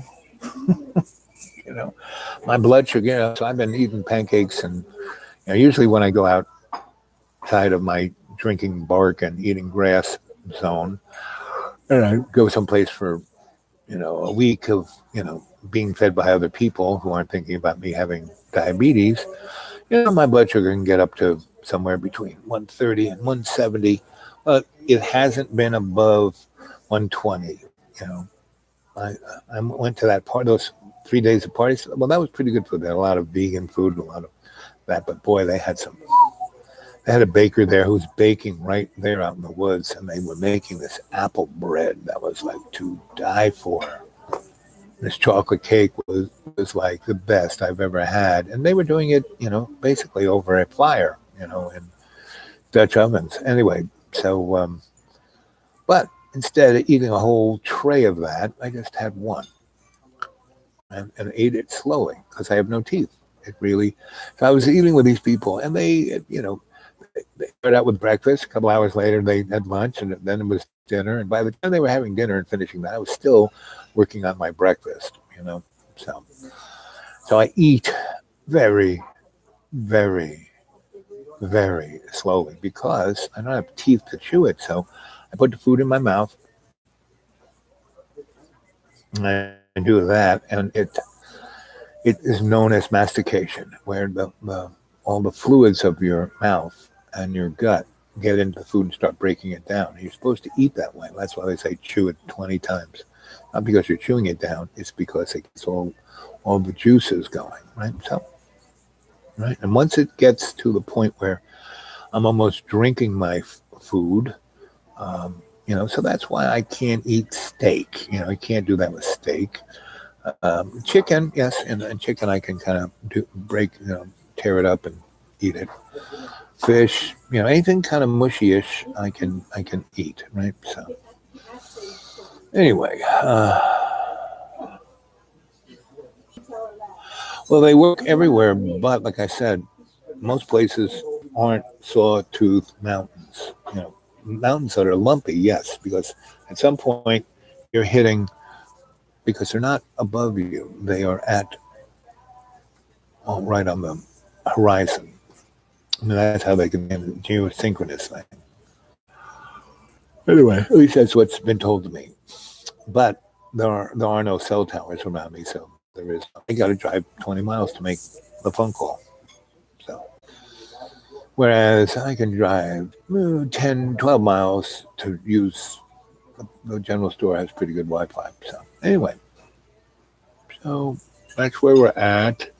My blood sugar, so I've been eating pancakes, and usually when I go outside of my drinking bark and eating grass zone, and I go someplace for, a week of, being fed by other people who aren't thinking about me having diabetes, my blood sugar can get up to somewhere between 130 and 170, but it hasn't been above 120. I went to that part, those 3 days of parties. Well, that was pretty good food. They had a lot of vegan food, a lot of that, but boy, they had a baker there who was baking right there out in the woods, and they were making this apple bread that was like to die for. This chocolate cake was like the best I've ever had. And they were doing it, basically over a fire, in Dutch ovens. Anyway, so, but instead of eating a whole tray of that, I just had one and ate it slowly because I have no teeth. So I was eating with these people, and they started out with breakfast. A couple hours later, they had lunch, and then it was dinner. And by the time they were having dinner and finishing that, I was still working on my breakfast, So I eat very, very, very slowly because I don't have teeth to chew it. So I put the food in my mouth, and I do that, and it is known as mastication, where all the fluids of your mouth and your gut get into the food and start breaking it down. You're supposed to eat that way. That's why they say chew it 20 times. Not because you're chewing it down, it's because it gets all the juices going, right? So, right? And once it gets to the point where I'm almost drinking my food, so that's why I can't eat steak. I can't do that with steak. Chicken, yes, and chicken I can kind of tear it up and eat it. Fish, anything kind of mushy-ish, I can eat, right? So anyway, well, they work everywhere, but like I said, most places aren't sawtooth mountains. Mountains that are lumpy, yes, because at some point you're hitting, because they're not above you, they are right on the horizon. That's how they can do the geosynchronous thing. Anyway, at least that's what's been told to me. but there are no cell towers around me, so there is. I got to drive 20 miles to make the phone call. So, whereas I can drive 10, 12 miles to use the general store has pretty good Wi-Fi. So anyway, so that's where we're at.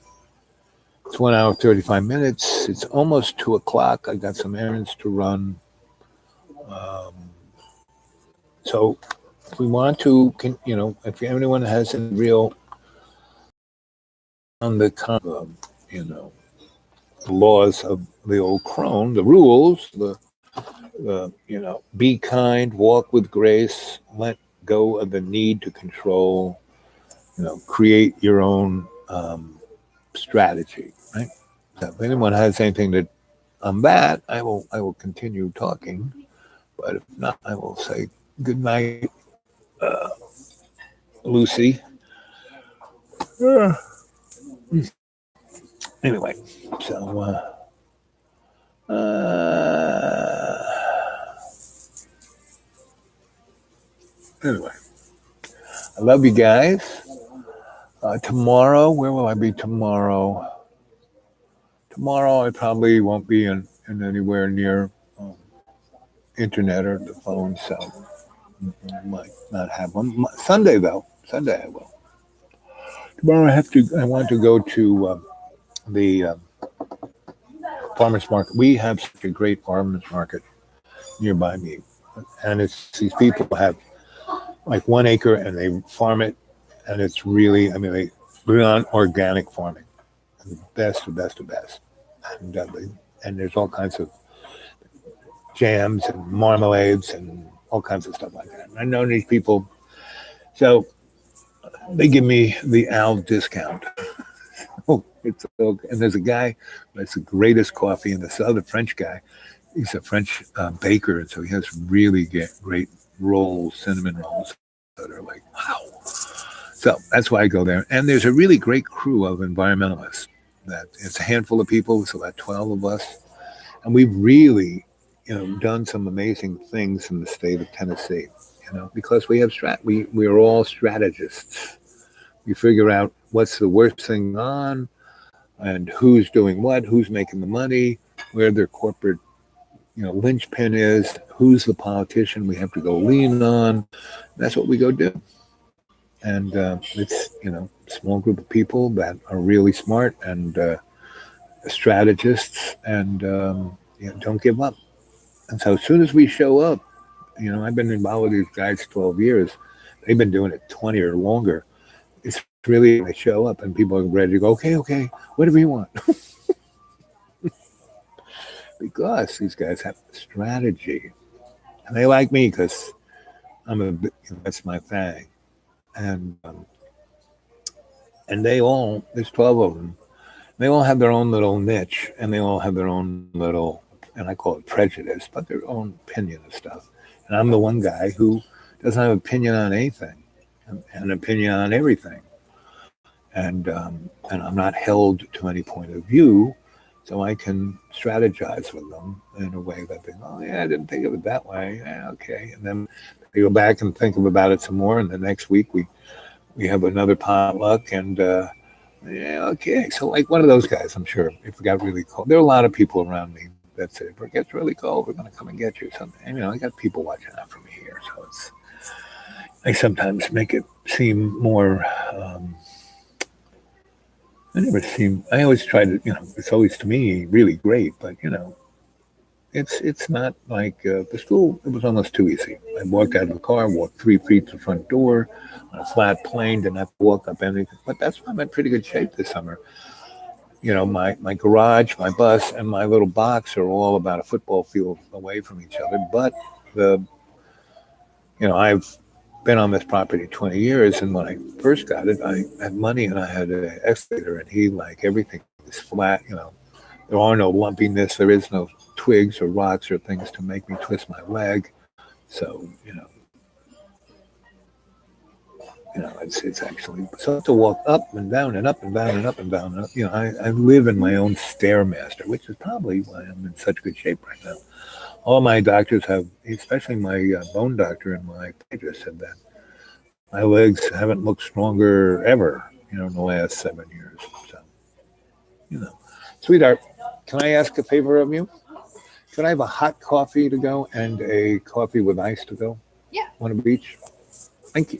It's 1 hour 35 minutes. It's almost 2 o'clock. I got some errands to run. Um, so if we want to, if anyone has any real on the you know, the laws of the old crone, the rules, be kind, walk with grace, let go of the need to control, create your own strategy, right? So if anyone has anything that on that, I will continue talking. But if not, I will say good night, uh, Lucy. Uh, anyway, so anyway, I love you guys. Tomorrow, where will I be tomorrow? Tomorrow, I probably won't be in anywhere near internet or the phone, so I might not have one. Sunday, though, Sunday I will. Tomorrow, I want to go to the farmers market. We have such a great farmers market nearby me, and it's these people have like 1 acre and they farm it, and it's really, I mean, they're on organic farming, the best, the best, the best, and and there's all kinds of jams and marmalades and all kinds of stuff like that. And I know these people, so they give me the Al discount. Oh, it's okay. And there's a guy that's the greatest coffee, and this other French guy, he's a French baker, and so he has really great rolls, cinnamon rolls that are like wow. So that's why I go there. And there's a really great crew of environmentalists. That it's a handful of people, it's about 12 of us, and we've really, done some amazing things in the state of Tennessee. Because we are all strategists. We figure out what's the worst thing on, and who's doing what, who's making the money, where their corporate, linchpin is, who's the politician we have to go lean on. That's what we go do. And it's a small group of people that are really smart and strategists, and don't give up. And so as soon as we show up, I've been involved with these guys 12 years. They've been doing it 20 or longer. It's really, they show up and people are ready to go, okay, whatever you want. Because these guys have strategy. And they like me because that's my thing. And they all, there's 12 of them, they all have their own little niche, and they all have their own little, and I call it prejudice, but their own opinion of stuff. And I'm the one guy who doesn't have an opinion on anything, an opinion on everything. And I'm not held to any point of view, so I can strategize with them in a way that they go, oh yeah, I didn't think of it that way. Yeah, okay. And then they go back and think about it some more, and the next week we have another potluck, and yeah, okay. So like one of those guys, I'm sure, if it got really cold, there are a lot of people around me that say, if it gets really cold, we're going to come and get you something. And, I got people watching out for me here, so I sometimes make it seem more. I always try to, it's always to me really great, but it's not like the school. It was almost too easy. I walked out of the car, walked 3 feet to the front door on a flat plane, didn't have to walk up anything. But that's why I'm in pretty good shape this summer. My garage, my bus, and my little box are all about a football field away from each other. But I've been on this property 20 years, and when I first got it, I had money and I had an excavator, and he like everything is flat. There are no lumpiness. There is no twigs or rocks or things to make me twist my leg. So it's actually, so I have to walk up and down and up and down and up and down. And up. I live in my own stairmaster, which is probably why I'm in such good shape right now. All my doctors have, especially my bone doctor and my podiatrist, said that My legs haven't looked stronger ever, in the last 7 years. So, you know, sweetheart, can I ask a favor of you? Can I have a hot coffee to go and a coffee with ice to go? Yeah. One of each? Thank you.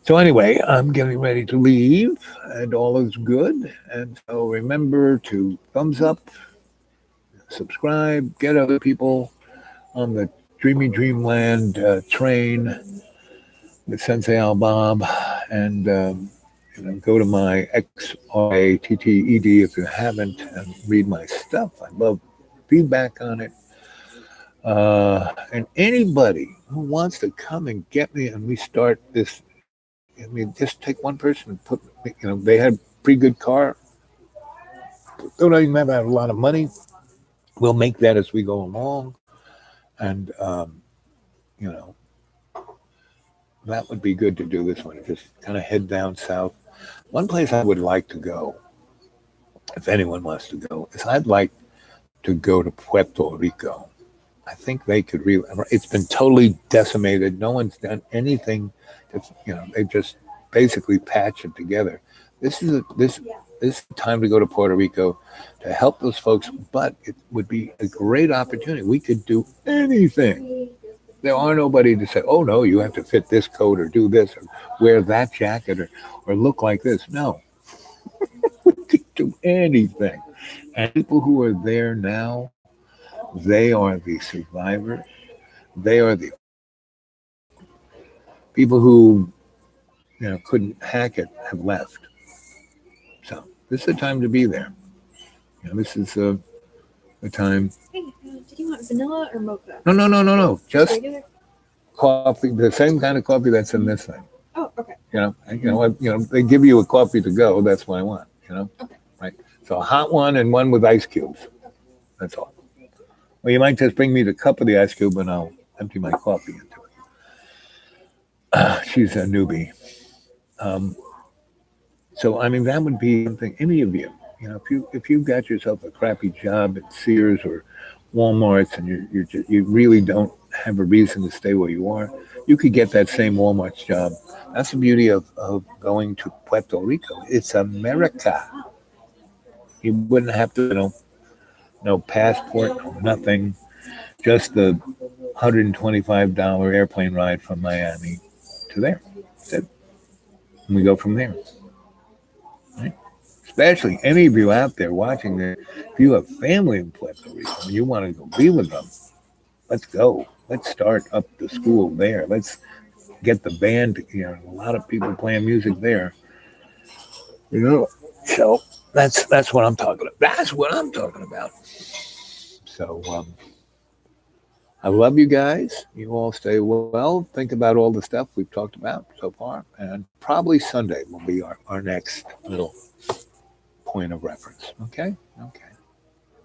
So anyway, I'm getting ready to leave, and all is good. And so remember to thumbs up, subscribe, get other people on the Dreamy Dreamland train with Sensei Al Bob, and go to my XRATTED if you haven't, and read my stuff. I love feedback on it. And anybody who wants to come and get me, and we start this. I mean, just take one person and put. They had pretty good car. Don't even have a lot of money. We'll make that as we go along, and you know that would be good to do this one. Just kind of head down south. One place I would like to go, if anyone wants to go, is I'd like to go to Puerto Rico. I think they could really. It's been totally decimated. No one's done anything. They just basically patch it together. This is the time to go to Puerto Rico to help those folks. But it would be a great opportunity. We could do anything. There are nobody to say, "Oh no, you have to fit this coat or do this or wear that jacket or look like this." No, we could do anything. And people who are there now, they are the survivors. They are the people who couldn't hack it have left. So this is the time to be there. This is a time. Hey, did you want vanilla or mocha? No, no, no, no, no. Just Regular? coffee, the same kind of coffee that's in this thing. Oh, okay. They give you a coffee to go. That's what I want. Okay. Right. So a hot one and one with ice cubes. That's all. Well, you might just bring me the cup of the ice cube and I'll empty my coffee into it. She's a newbie. So I mean that would be something. Any of you, if you've got yourself a crappy job at Sears or Walmart's and you really don't have a reason to stay where you are, you could get that same Walmart's job. That's the beauty of going to Puerto Rico. It's America. You wouldn't have to, no passport, no nothing, just the $125 airplane ride from Miami to there. That's it. And we go from there. Right? Especially any of you out there watching this, if you have family in Puerto Rico and you want to go be with them, let's go. Let's start up the school there. Let's get the band. A lot of people playing music there. So that's what I'm talking about. That's what I'm talking about. So I love you guys. You all stay well. Think about all the stuff we've talked about so far. And probably Sunday will be our next little point of reference. Okay? Okay.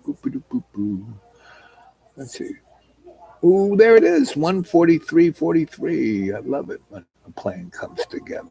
Boop-a-doop-boop-boo. Let's see. Oh, there it is. 143.43. I love it when a plane comes together.